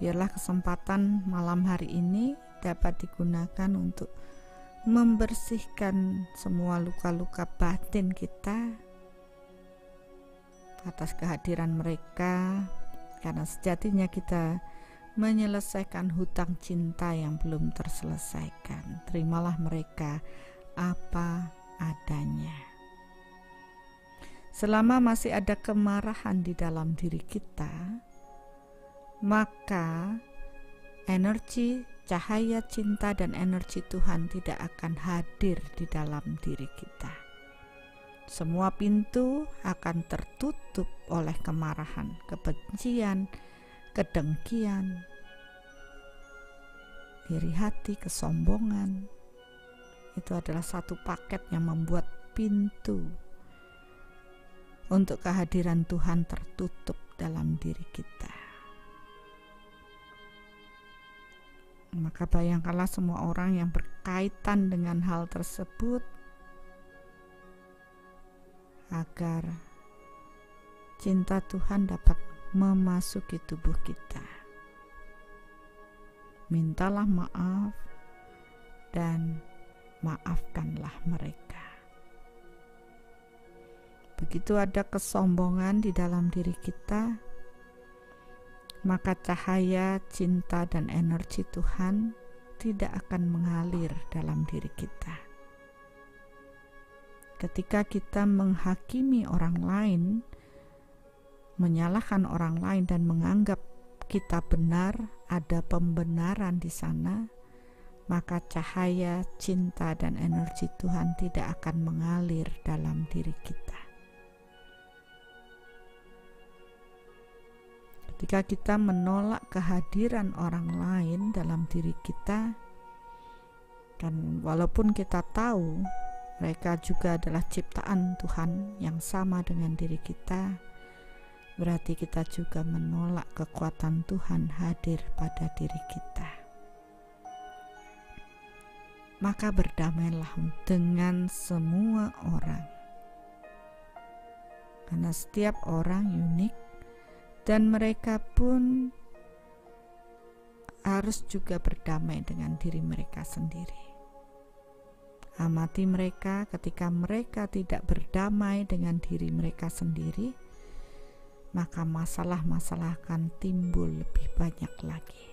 Biarlah kesempatan malam hari ini dapat digunakan untuk membersihkan semua luka-luka batin kita atas kehadiran mereka, karena sejatinya kita menyelesaikan hutang cinta yang belum terselesaikan. Terimalah mereka apa adanya. Selama masih ada kemarahan di dalam diri kita, maka energi, cahaya cinta dan energi Tuhan tidak akan hadir di dalam diri kita. Semua pintu akan tertutup oleh kemarahan, kebencian, kedengkian, iri hati, kesombongan. Itu adalah satu paket yang membuat pintu untuk kehadiran Tuhan tertutup dalam diri kita. Maka bayangkanlah semua orang yang berkaitan dengan hal tersebut, agar cinta Tuhan dapat memasuki tubuh kita. Mintalah maaf dan maafkanlah mereka. Begitu ada kesombongan di dalam diri kita, maka cahaya cinta dan energi Tuhan tidak akan mengalir dalam diri kita. Ketika kita menghakimi orang lain, menyalahkan orang lain dan menganggap kita benar, ada pembenaran di sana, maka cahaya cinta dan energi Tuhan tidak akan mengalir dalam diri kita. Ketika kita menolak kehadiran orang lain dalam diri kita, dan walaupun kita tahu mereka juga adalah ciptaan Tuhan yang sama dengan diri kita, berarti kita juga menolak kekuatan Tuhan hadir pada diri kita. Maka berdamailah dengan semua orang, karena setiap orang unik dan mereka pun harus juga berdamai dengan diri mereka sendiri. Amati mereka ketika mereka tidak berdamai dengan diri mereka sendiri, maka masalah-masalah akan timbul lebih banyak lagi.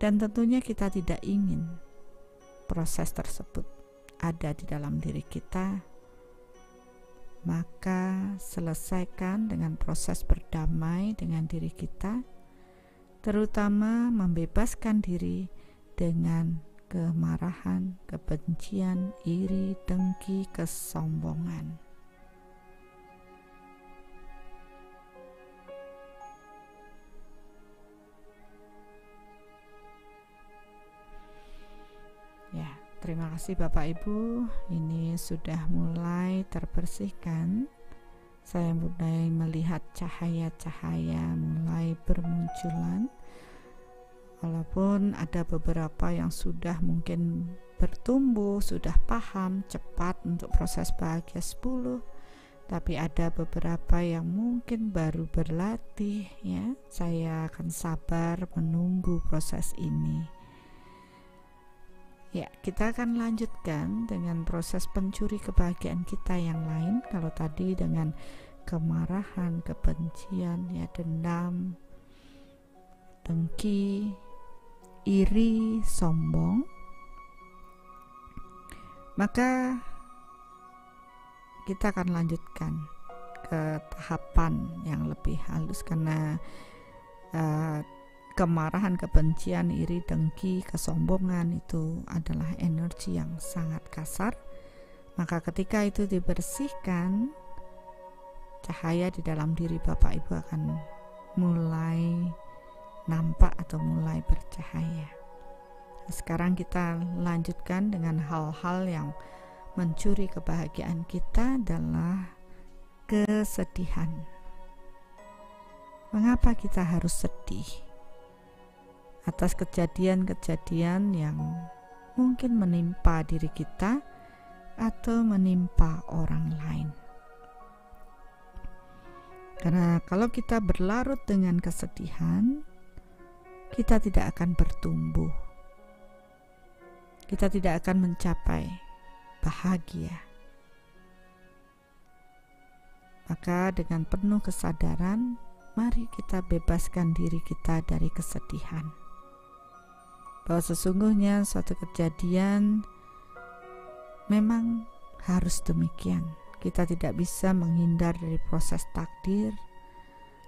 Dan tentunya kita tidak ingin proses tersebut ada di dalam diri kita, maka selesaikan dengan proses berdamai dengan diri kita, terutama membebaskan diri dengan kemarahan, kebencian, iri, dengki, kesombongan. Ya, terima kasih Bapak Ibu, ini sudah mulai terbersihkan. Saya mulai melihat cahaya-cahaya mulai bermunculan. Walaupun ada beberapa yang sudah mungkin bertumbuh, sudah paham cepat untuk proses bahagia 10, tapi ada beberapa yang mungkin baru berlatih ya. Saya akan sabar menunggu proses ini. Ya, kita akan lanjutkan dengan proses pencuri kebahagiaan kita yang lain. Kalau tadi dengan kemarahan, kebencian, ya, dendam, dengki, iri, sombong, maka kita akan lanjutkan ke tahapan yang lebih halus, karena kemarahan, kebencian, iri, dengki, kesombongan itu adalah energi yang sangat kasar. Maka ketika itu dibersihkan, cahaya di dalam diri Bapak Ibu akan mulai nampak atau mulai bercahaya. Sekarang kita lanjutkan dengan hal-hal yang mencuri kebahagiaan kita adalah kesedihan. Mengapa kita harus sedih? Atas kejadian-kejadian yang mungkin menimpa diri kita atau menimpa orang lain. Karena kalau kita berlarut dengan kesedihan, kita tidak akan bertumbuh. Kita tidak akan mencapai bahagia. Maka dengan penuh kesadaran, mari kita bebaskan diri kita dari kesedihan. Bahwa sesungguhnya suatu kejadian memang harus demikian. Kita tidak bisa menghindar dari proses takdir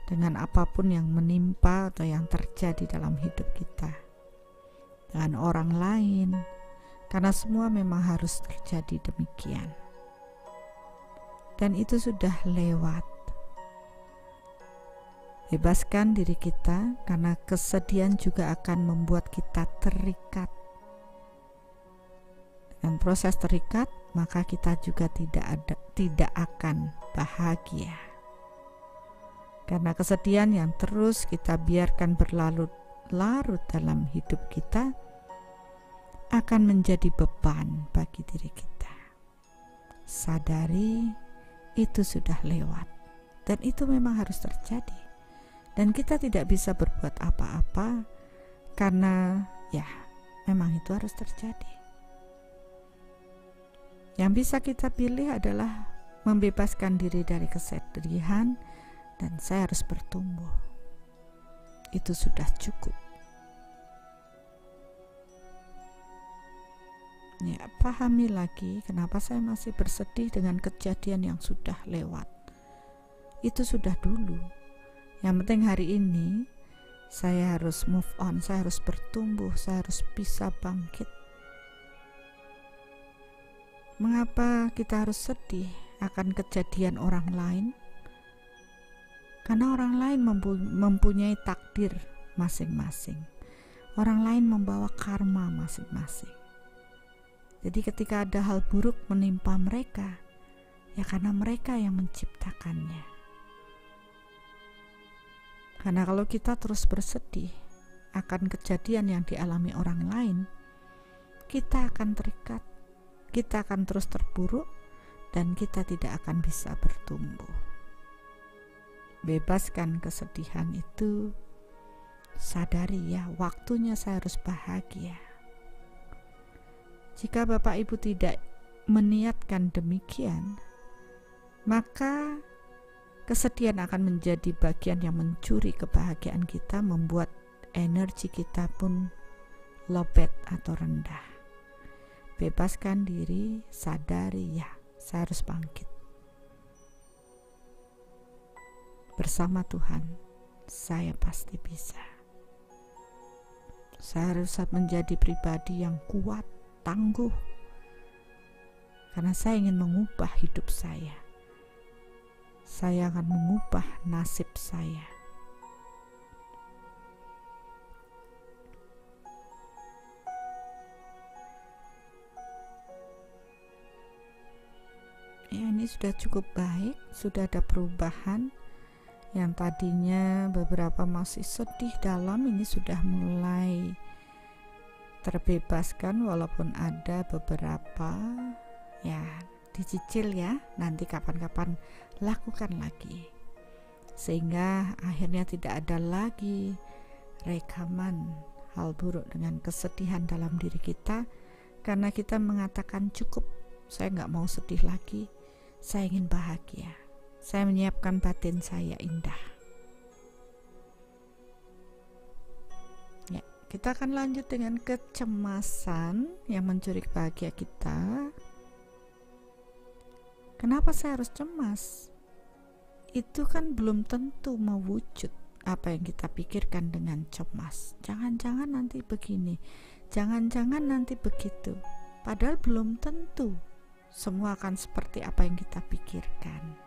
dengan apapun yang menimpa atau yang terjadi dalam hidup kita, dengan orang lain, karena semua memang harus terjadi demikian. Dan itu sudah lewat. Bebaskan diri kita, karena kesedihan juga akan membuat kita terikat. Dengan proses terikat, maka kita juga tidak akan bahagia. Karena kesedihan yang terus kita biarkan berlarut-larut dalam hidup kita akan menjadi beban bagi diri kita. Sadari itu sudah lewat, dan itu memang harus terjadi. Dan kita tidak bisa berbuat apa-apa, karena ya memang itu harus terjadi. Yang bisa kita pilih adalah membebaskan diri dari kesedihan, dan saya harus bertumbuh. Itu sudah cukup. Ya, pahami lagi kenapa saya masih bersedih dengan kejadian yang sudah lewat. Itu sudah dulu. Yang penting hari ini saya harus move on, saya harus bertumbuh, saya harus bisa bangkit. Mengapa kita harus sedih akan kejadian orang lain? Karena orang lain mempunyai takdir masing-masing. Orang lain membawa karma masing-masing. Jadi ketika ada hal buruk menimpa mereka, ya karena mereka yang menciptakannya. Karena kalau kita terus bersedih akan kejadian yang dialami orang lain, kita akan terikat, kita akan terus terpuruk, dan kita tidak akan bisa bertumbuh. Bebaskan kesedihan itu, sadari ya, waktunya saya harus bahagia. Jika Bapak Ibu tidak meniatkan demikian, maka kesedihan akan menjadi bagian yang mencuri kebahagiaan kita, membuat energi kita pun lobet atau rendah. Bebaskan diri, sadari ya, saya harus bangkit. bersama Tuhan, saya pasti bisa. Saya harus menjadi pribadi yang kuat, tangguh, karena saya ingin mengubah hidup saya. Saya akan mengubah nasib saya. Ya, ini sudah cukup baik, sudah ada perubahan. Yang tadinya beberapa masih sedih dalam, ini sudah mulai terbebaskan, walaupun ada beberapa ya dicicil ya, nanti kapan-kapan lakukan lagi, sehingga akhirnya tidak ada lagi rekaman hal buruk dengan kesedihan dalam diri kita, karena kita mengatakan cukup, saya nggak mau sedih lagi, saya ingin bahagia, saya menyiapkan batin saya indah. Ya, kita akan lanjut dengan kecemasan yang mencuri bahagia kita. Kenapa saya harus cemas? Itu kan belum tentu mewujud apa yang kita pikirkan dengan cemas. Jangan-jangan nanti begini, jangan-jangan nanti begitu. Padahal belum tentu semua akan seperti apa yang kita pikirkan.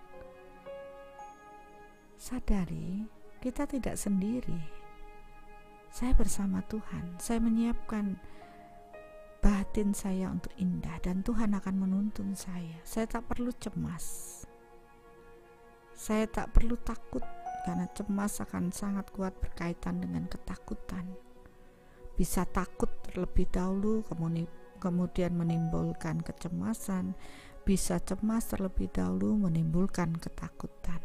Sadari, kita tidak sendiri. Saya bersama Tuhan. Saya menyiapkan batin saya untuk indah, dan Tuhan akan menuntun saya. Saya tak perlu cemas. Saya tak perlu takut, karena cemas akan sangat kuat berkaitan dengan ketakutan. Bisa takut terlebih dahulu, kemudian menimbulkan kecemasan. Bisa cemas terlebih dahulu, menimbulkan ketakutan.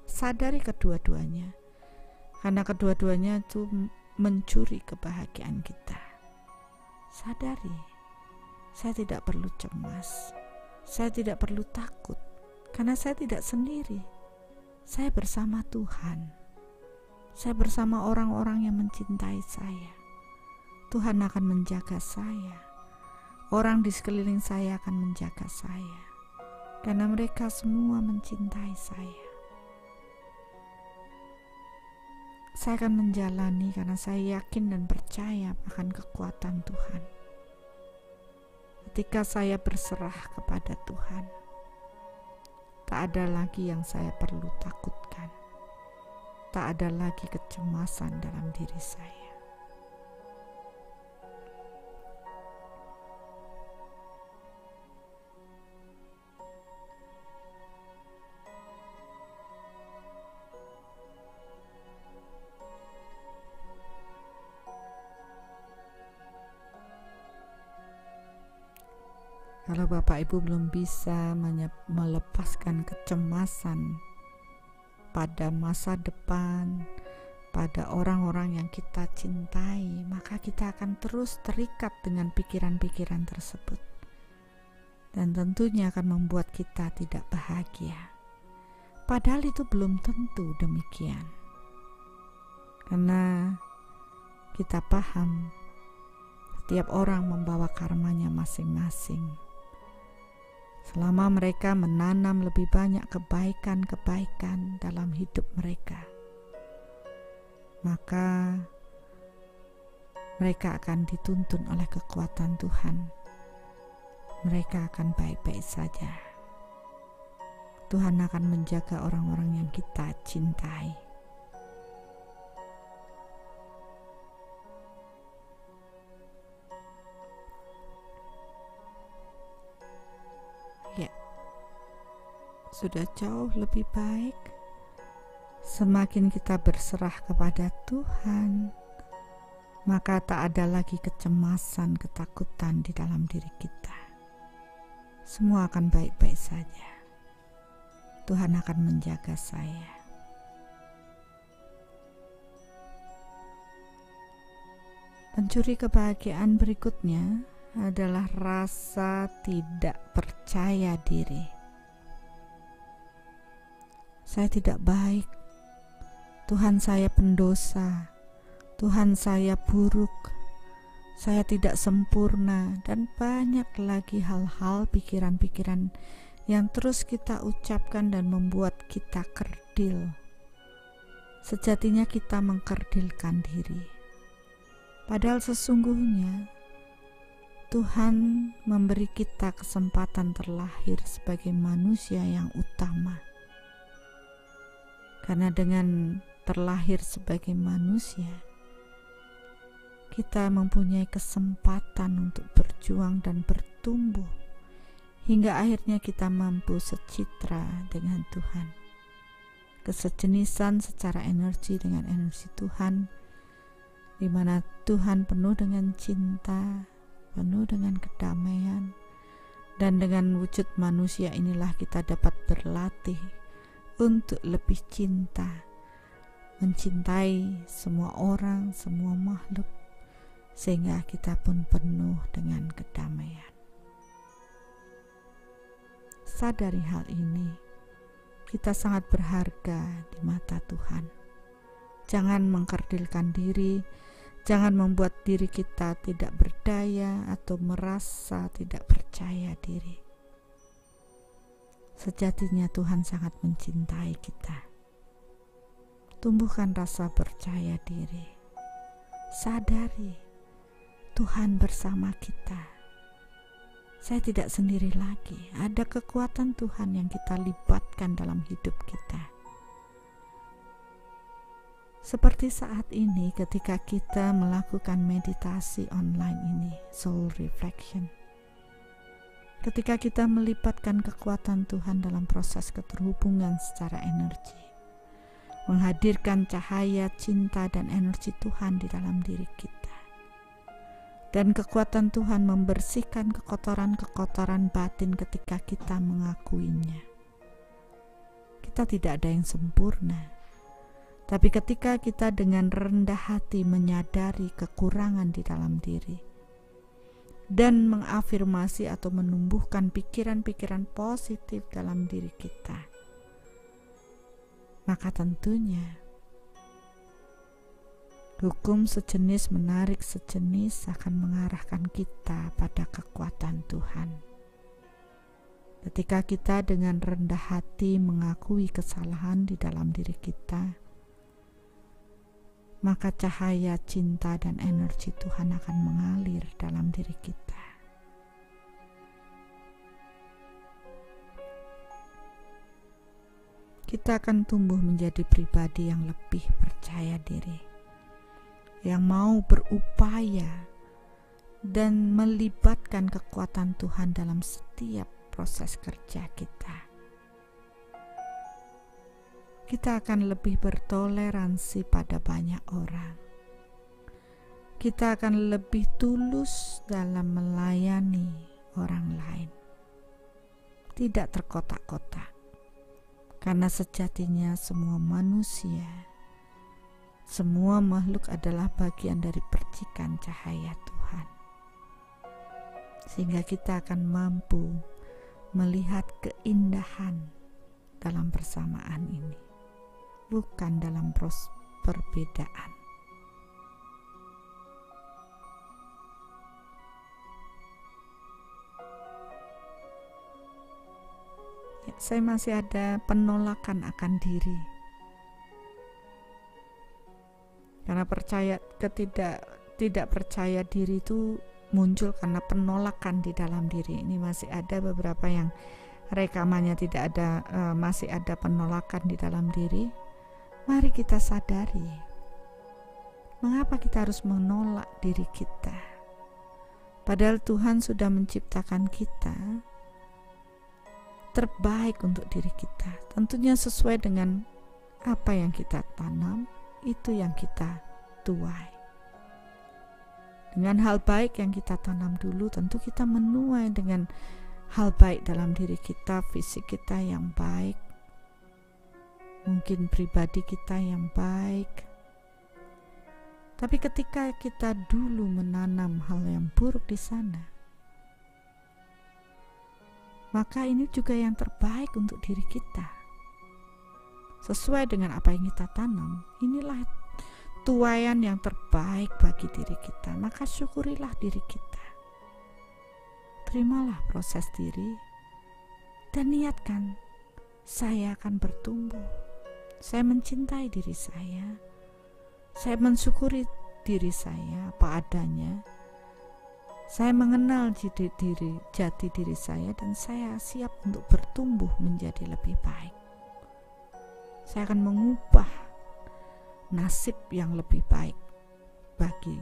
Sadari kedua-duanya, karena kedua-duanya itu mencuri kebahagiaan kita. Sadari, saya tidak perlu cemas, saya tidak perlu takut, karena saya tidak sendiri. Saya bersama Tuhan, saya bersama orang-orang yang mencintai saya. Tuhan akan menjaga saya, orang di sekeliling saya akan menjaga saya, karena mereka semua mencintai saya. Saya akan menjalani karena saya yakin dan percaya akan kekuatan Tuhan. Ketika saya berserah kepada Tuhan, tak ada lagi yang saya perlu takutkan. Tak ada lagi kecemasan dalam diri saya. Kalau Bapak Ibu belum bisa melepaskan kecemasan pada masa depan, pada orang-orang yang kita cintai, maka kita akan terus terikat dengan pikiran-pikiran tersebut. Dan tentunya akan membuat kita tidak bahagia. Padahal itu belum tentu demikian. Karena kita paham setiap orang membawa karmanya masing-masing. Selama mereka menanam lebih banyak kebaikan-kebaikan dalam hidup mereka, maka mereka akan dituntun oleh kekuatan Tuhan. Mereka akan baik-baik saja. Tuhan akan menjaga orang-orang yang kita cintai. Sudah jauh lebih baik. Semakin kita berserah kepada Tuhan, maka tak ada lagi kecemasan, ketakutan di dalam diri kita. Semua akan baik-baik saja. Tuhan akan menjaga saya. Pencuri kebahagiaan berikutnya adalah rasa tidak percaya diri. Saya tidak baik, Tuhan saya pendosa, Tuhan saya buruk, saya tidak sempurna, dan banyak lagi hal-hal, pikiran-pikiran yang terus kita ucapkan dan membuat kita kerdil, sejatinya kita mengkerdilkan diri. Padahal sesungguhnya Tuhan memberi kita kesempatan terlahir sebagai manusia yang utama. Karena dengan terlahir sebagai manusia, kita mempunyai kesempatan untuk berjuang dan bertumbuh hingga akhirnya kita mampu secitra dengan Tuhan. Kesejenisan secara energi dengan energi Tuhan, di mana Tuhan penuh dengan cinta, penuh dengan kedamaian, dan dengan wujud manusia inilah kita dapat berlatih untuk lebih cinta, mencintai semua orang, semua makhluk, sehingga kita pun penuh dengan kedamaian. Sadari hal ini, kita sangat berharga di mata Tuhan. Jangan mengkerdilkan diri, jangan membuat diri kita tidak berdaya atau merasa tidak percaya diri. Sejatinya Tuhan sangat mencintai kita. Tumbuhkan rasa percaya diri. Sadari Tuhan bersama kita. Saya tidak sendiri lagi. Ada kekuatan Tuhan yang kita libatkan dalam hidup kita. Seperti saat ini ketika kita melakukan meditasi online ini, soul reflection. Ketika kita melibatkan kekuatan Tuhan dalam proses keterhubungan secara energi, menghadirkan cahaya, cinta, dan energi Tuhan di dalam diri kita. Dan kekuatan Tuhan membersihkan kekotoran-kekotoran batin ketika kita mengakuinya. Kita tidak ada yang sempurna. Tapi ketika kita dengan rendah hati menyadari kekurangan di dalam diri dan mengafirmasi atau menumbuhkan pikiran-pikiran positif dalam diri kita, maka tentunya hukum sejenis menarik sejenis akan mengarahkan kita pada kekuatan Tuhan. Ketika kita dengan rendah hati mengakui kesalahan di dalam diri kita, maka cahaya cinta dan energi Tuhan akan mengalir dalam diri kita. Kita akan tumbuh menjadi pribadi yang lebih percaya diri, yang mau berupaya dan melibatkan kekuatan Tuhan dalam setiap proses kerja kita. Kita akan lebih bertoleransi pada banyak orang. Kita akan lebih tulus dalam melayani orang lain. Tidak terkotak-kotak. Karena sejatinya semua manusia, semua makhluk adalah bagian dari percikan cahaya Tuhan. Sehingga kita akan mampu melihat keindahan dalam persamaan ini, bukan dalam perbedaan. Ya, saya masih ada penolakan akan diri. Karena tidak percaya diri itu muncul karena penolakan di dalam diri. Ini masih ada beberapa yang rekamannya tidak ada, masih ada penolakan di dalam diri. Mari kita sadari, mengapa kita harus menolak diri kita? Padahal Tuhan sudah menciptakan kita terbaik untuk diri kita. Tentunya sesuai dengan apa yang kita tanam, itu yang kita tuai. Dengan hal baik yang kita tanam dulu, tentu kita menuai dengan hal baik dalam diri kita, fisik kita yang baik, mungkin pribadi kita yang baik. Tapi ketika kita dulu menanam hal yang buruk di sana, maka ini juga yang terbaik untuk diri kita. Sesuai dengan apa yang kita tanam, inilah tuaian yang terbaik bagi diri kita. Maka syukurilah diri kita. Terimalah proses diri dan niatkan, saya akan bertumbuh, Saya mencintai diri saya mensyukuri diri saya apa adanya, saya mengenal jati diri saya, dan saya siap untuk bertumbuh menjadi lebih baik. Saya akan mengubah nasib yang lebih baik bagi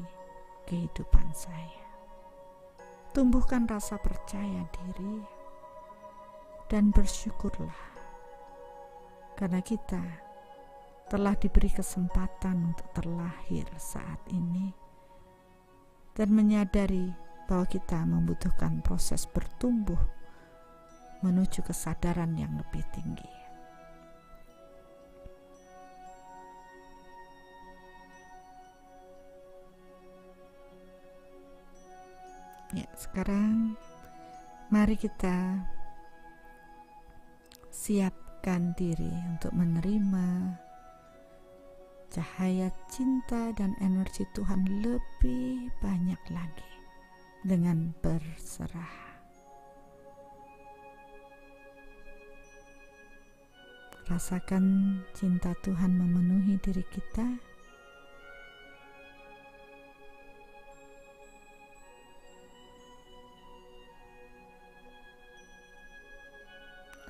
kehidupan saya. Tumbuhkan rasa percaya diri dan bersyukurlah, karena kita telah diberi kesempatan untuk terlahir saat ini dan menyadari bahwa kita membutuhkan proses bertumbuh menuju kesadaran yang lebih tinggi. Ya, sekarang mari kita siapkan diri untuk menerima cahaya cinta dan energi Tuhan lebih banyak lagi dengan berserah. Rasakan cinta Tuhan memenuhi diri kita.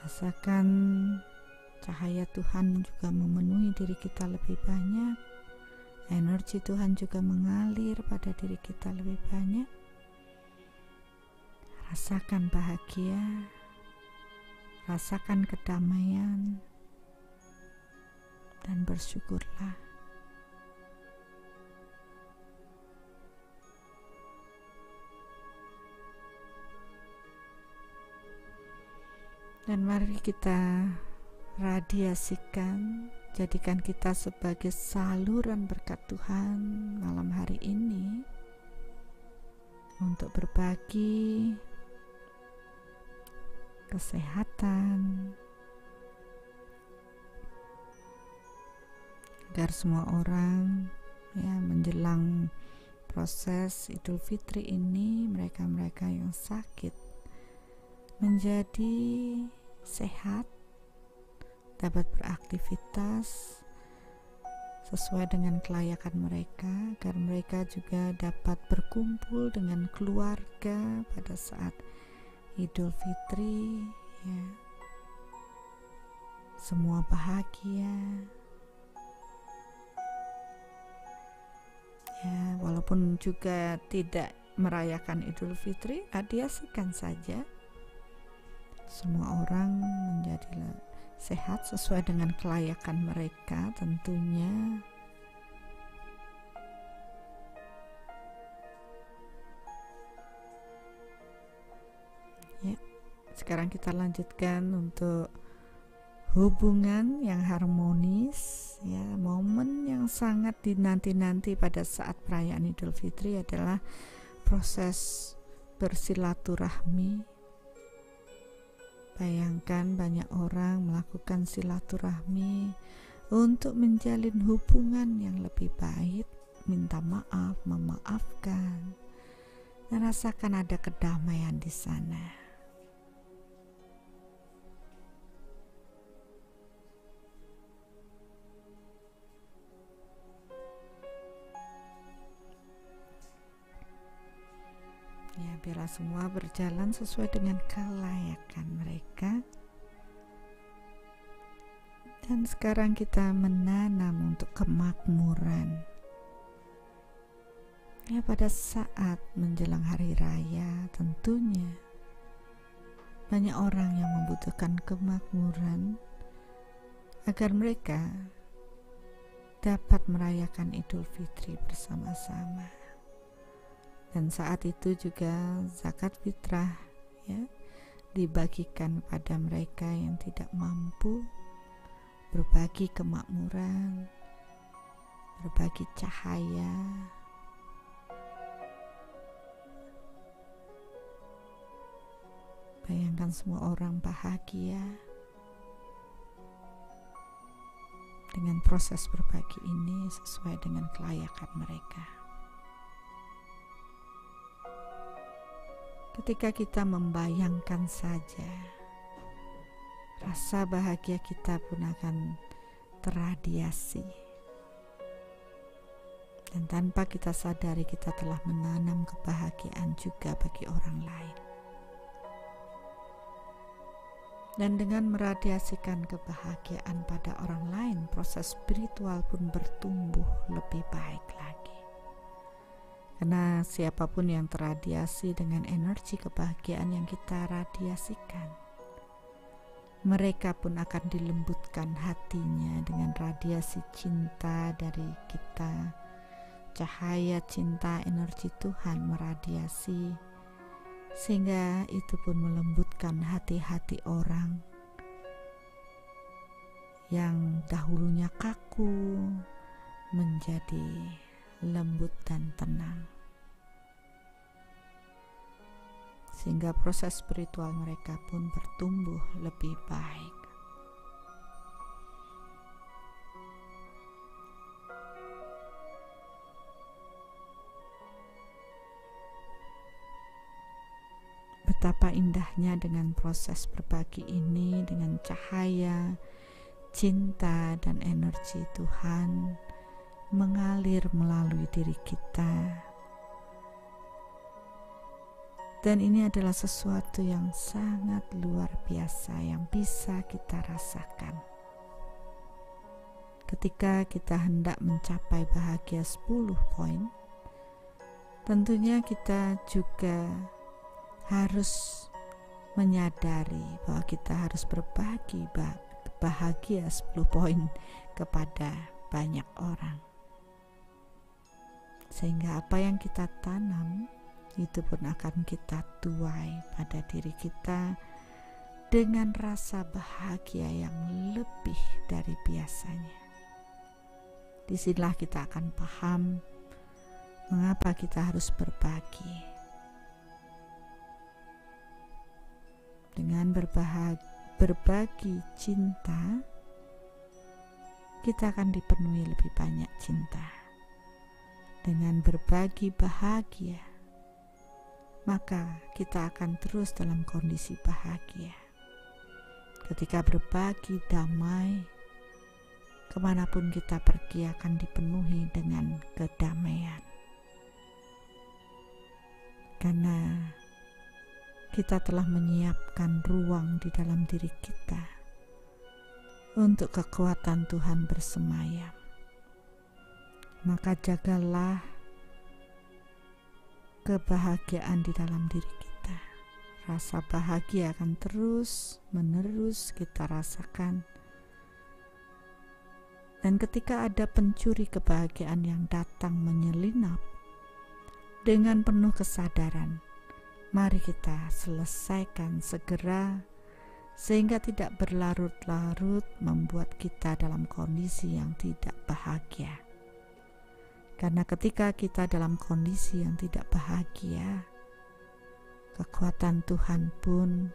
Rasakan cahaya Tuhan juga memenuhi diri kita lebih banyak. Energi Tuhan juga mengalir pada diri kita lebih banyak. Rasakan bahagia, rasakan kedamaian, dan bersyukurlah. Dan mari kita radiasikan, jadikan kita sebagai saluran berkat Tuhan malam hari ini untuk berbagi kesehatan, agar semua orang menjelang proses Idul Fitri ini, mereka-mereka yang sakit menjadi sehat, dapat beraktivitas sesuai dengan kelayakan mereka, agar mereka juga dapat berkumpul dengan keluarga pada saat Idul Fitri, semua bahagia. Walaupun juga tidak merayakan Idul Fitri, radiasikan saja. Semua orang menjadi sehat sesuai dengan kelayakan mereka tentunya. Sekarang kita lanjutkan untuk hubungan yang harmonis. Momen yang sangat dinanti-nanti pada saat perayaan Idul Fitri adalah proses bersilaturahmi. Bayangkan banyak orang melakukan silaturahmi untuk menjalin hubungan yang lebih baik, minta maaf, memaafkan, dan rasakan ada kedamaian di sana. Biarlah semua berjalan sesuai dengan kelayakan mereka. Dan sekarang kita menanam untuk kemakmuran. Pada saat menjelang hari raya tentunya banyak orang yang membutuhkan kemakmuran agar mereka dapat merayakan Idul Fitri bersama-sama. Dan saat itu juga zakat fitrah dibagikan pada mereka yang tidak mampu, berbagi kemakmuran, berbagi cahaya. Bayangkan semua orang bahagia dengan proses berbagi ini sesuai dengan kelayakan mereka. Ketika kita membayangkan saja, rasa bahagia kita pun akan terradiasi. Dan tanpa kita sadari, kita telah menanam kebahagiaan juga bagi orang lain. Dan dengan meradiasikan kebahagiaan pada orang lain, proses spiritual pun bertumbuh lebih baik lagi. Karena siapapun yang terradiasi dengan energi kebahagiaan yang kita radiasikan, mereka pun akan dilembutkan hatinya dengan radiasi cinta dari kita. Cahaya cinta, energi Tuhan meradiasi, sehingga itu pun melembutkan hati-hati orang yang dahulunya kaku menjadi lembut dan tenang, sehingga proses spiritual mereka pun bertumbuh lebih baik. Betapa indahnya dengan proses berbagi ini, dengan cahaya, cinta, dan energi Tuhan mengalir melalui diri kita. Dan ini adalah sesuatu yang sangat luar biasa yang bisa kita rasakan. Ketika kita hendak mencapai bahagia 10 poin, tentunya kita juga harus menyadari bahwa kita harus berbagi bahagia 10 poin kepada banyak orang, sehingga apa yang kita tanam itu pun akan kita tuai pada diri kita dengan rasa bahagia yang lebih dari biasanya. Disinilah kita akan paham mengapa kita harus berbagi. Dengan berbagi cinta, kita akan dipenuhi lebih banyak cinta. Dengan berbagi bahagia, maka kita akan terus dalam kondisi bahagia. Ketika berbagi damai, kemanapun kita pergi akan dipenuhi dengan kedamaian. Karena kita telah menyiapkan ruang di dalam diri kita untuk kekuatan Tuhan bersemayam. Maka jagalah kebahagiaan di dalam diri kita. Rasa bahagia akan terus menerus kita rasakan. Dan ketika ada pencuri kebahagiaan yang datang menyelinap, dengan penuh kesadaran, mari kita selesaikan segera, sehingga tidak berlarut-larut membuat kita dalam kondisi yang tidak bahagia. Karena ketika kita dalam kondisi yang tidak bahagia, kekuatan Tuhan pun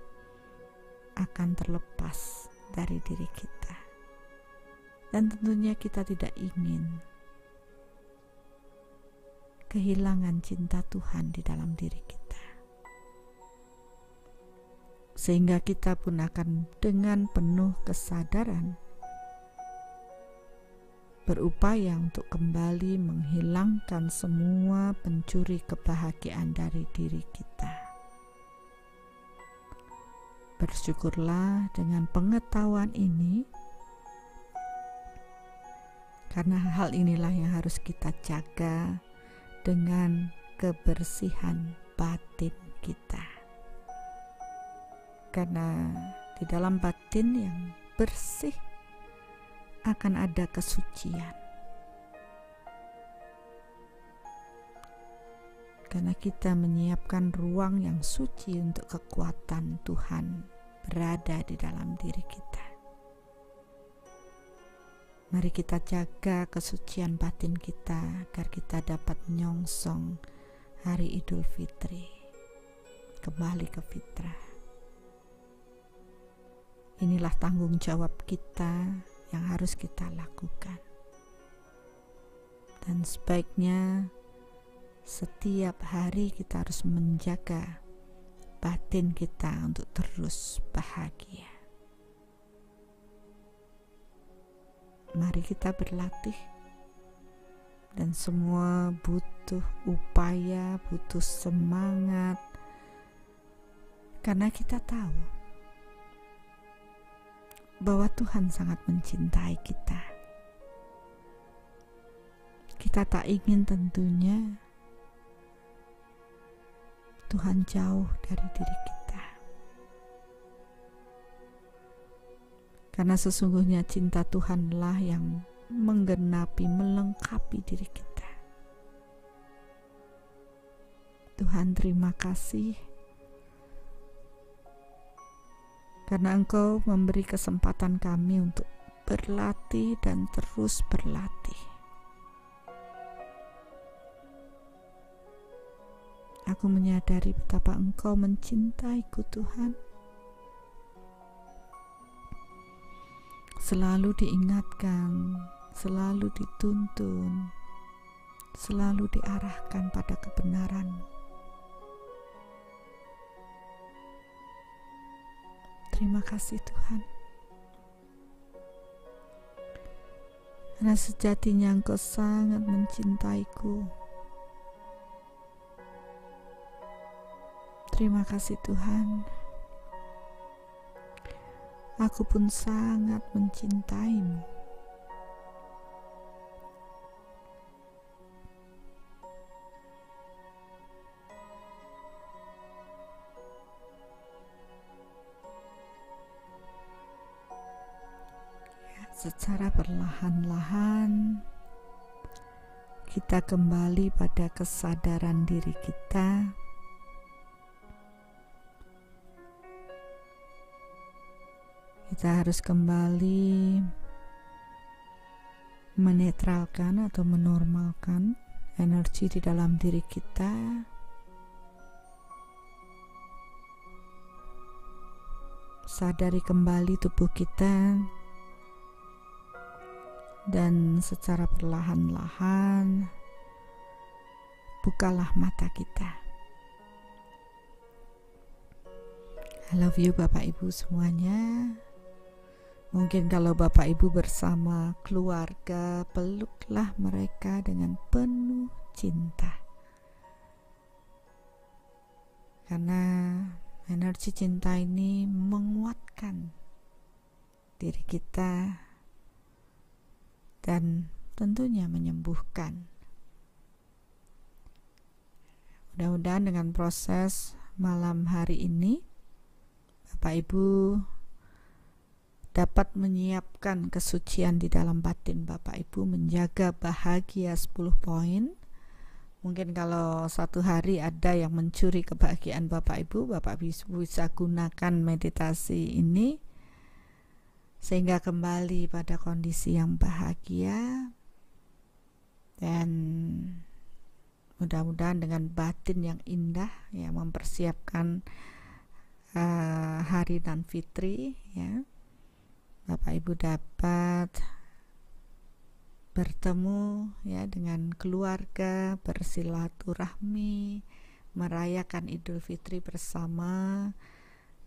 akan terlepas dari diri kita. Dan tentunya kita tidak ingin kehilangan cinta Tuhan di dalam diri kita. Sehingga kita pun akan dengan penuh kesadaran berupaya untuk kembali menghilangkan semua pencuri kebahagiaan dari diri kita. Bersyukurlah dengan pengetahuan ini, karena hal inilah yang harus kita jaga dengan kebersihan batin kita. Karena di dalam batin yang bersih akan ada kesucian. Karena kita menyiapkan ruang yang suci untuk kekuatan Tuhan berada di dalam diri kita. Mari kita jaga kesucian batin kita agar kita dapat menyongsong hari Idul Fitri, kembali ke fitrah. Inilah tanggung jawab kita yang harus kita lakukan. Dan sebaiknya setiap hari kita harus menjaga batin kita untuk terus bahagia. Mari kita berlatih. Dan semua butuh upaya, butuh semangat. Karena kita tahu bahwa Tuhan sangat mencintai kita. Kita tak ingin tentunya Tuhan jauh dari diri kita. Karena sesungguhnya cinta Tuhanlah yang menggenapi, melengkapi diri kita. Tuhan, terima kasih karena Engkau memberi kesempatan kami untuk berlatih dan terus berlatih. Aku menyadari betapa Engkau mencintaiku, Tuhan. Selalu diingatkan, selalu dituntun, selalu diarahkan pada kebenaran-Mu. Terima kasih Tuhan. Karena sejatinya Engkau sangat mencintaiku. Terima kasih Tuhan. Aku pun sangat mencintai-Mu. Secara perlahan-lahan kita kembali pada kesadaran diri kita. Kita harus kembali menetralkan atau menormalkan energi di dalam diri kita. Sadari kembali tubuh kita dan secara perlahan-lahan bukalah mata kita. I love you Bapak Ibu semuanya. Mungkin kalau Bapak Ibu bersama keluarga, peluklah mereka dengan penuh cinta. Karena energi cinta ini menguatkan diri kita dan tentunya menyembuhkan. Mudah-mudahan dengan proses malam hari ini, Bapak Ibu dapat menyiapkan kesucian di dalam batin Bapak Ibu, menjaga bahagia 10 poin. Mungkin kalau satu hari ada yang mencuri kebahagiaan Bapak Ibu, Bapak Ibu bisa gunakan meditasi ini sehingga kembali pada kondisi yang bahagia, dan mudah-mudahan dengan batin yang indah ya, mempersiapkan hari dan fitri ya, Bapak Ibu dapat bertemu ya dengan keluarga, bersilaturahmi, merayakan Idul Fitri bersama,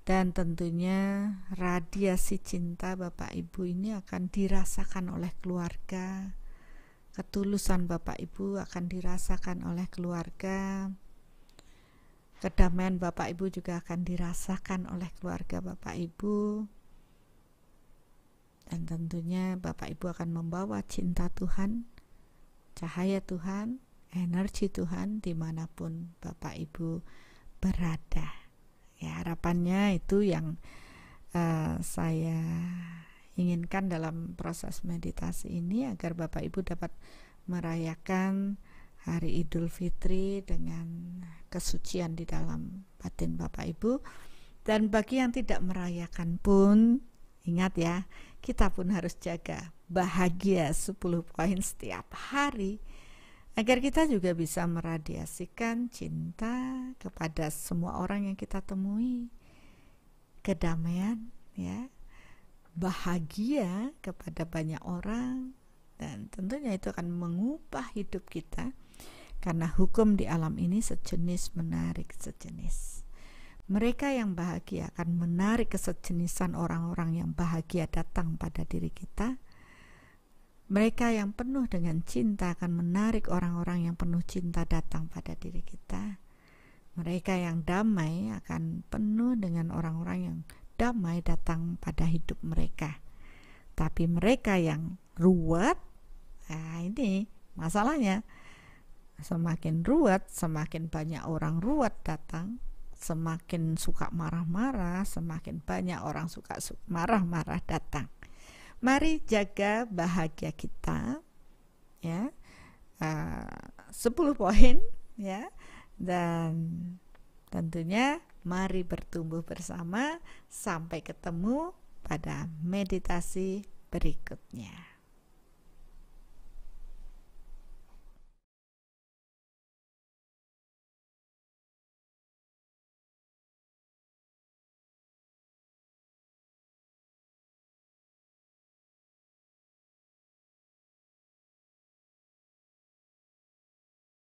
dan tentunya radiasi cinta Bapak Ibu ini akan dirasakan oleh keluarga. Ketulusan Bapak Ibu akan dirasakan oleh keluarga. Kedamaian Bapak Ibu juga akan dirasakan oleh keluarga Bapak Ibu. Dan tentunya Bapak Ibu akan membawa cinta Tuhan, cahaya Tuhan, energi Tuhan dimanapun Bapak Ibu berada. Ya, harapannya itu yang saya inginkan dalam proses meditasi ini, agar Bapak Ibu dapat merayakan hari Idul Fitri dengan kesucian di dalam batin Bapak Ibu. Dan bagi yang tidak merayakan pun, ingat ya, kita pun harus jaga bahagia 10 poin setiap hari, agar kita juga bisa meradiasikan cinta kepada semua orang yang kita temui, kedamaian ya, bahagia kepada banyak orang, dan tentunya itu akan mengubah hidup kita, karena hukum di alam ini sejenis menarik sejenis. Mereka yang bahagia akan menarik kesejenisan orang-orang yang bahagia datang pada diri kita, Mereka yang penuh dengan cinta akan menarik orang-orang yang penuh cinta datang pada diri kita. Mereka yang damai akan penuh dengan orang-orang yang damai datang pada hidup mereka. Tapi mereka yang ruwet, nah ini masalahnya. Semakin ruwet, semakin banyak orang ruwet datang, semakin suka marah-marah, semakin banyak orang suka marah-marah datang. Mari jaga bahagia kita, ya. 10 poin, ya. Dan tentunya mari bertumbuh bersama. Sampai ketemu pada meditasi berikutnya.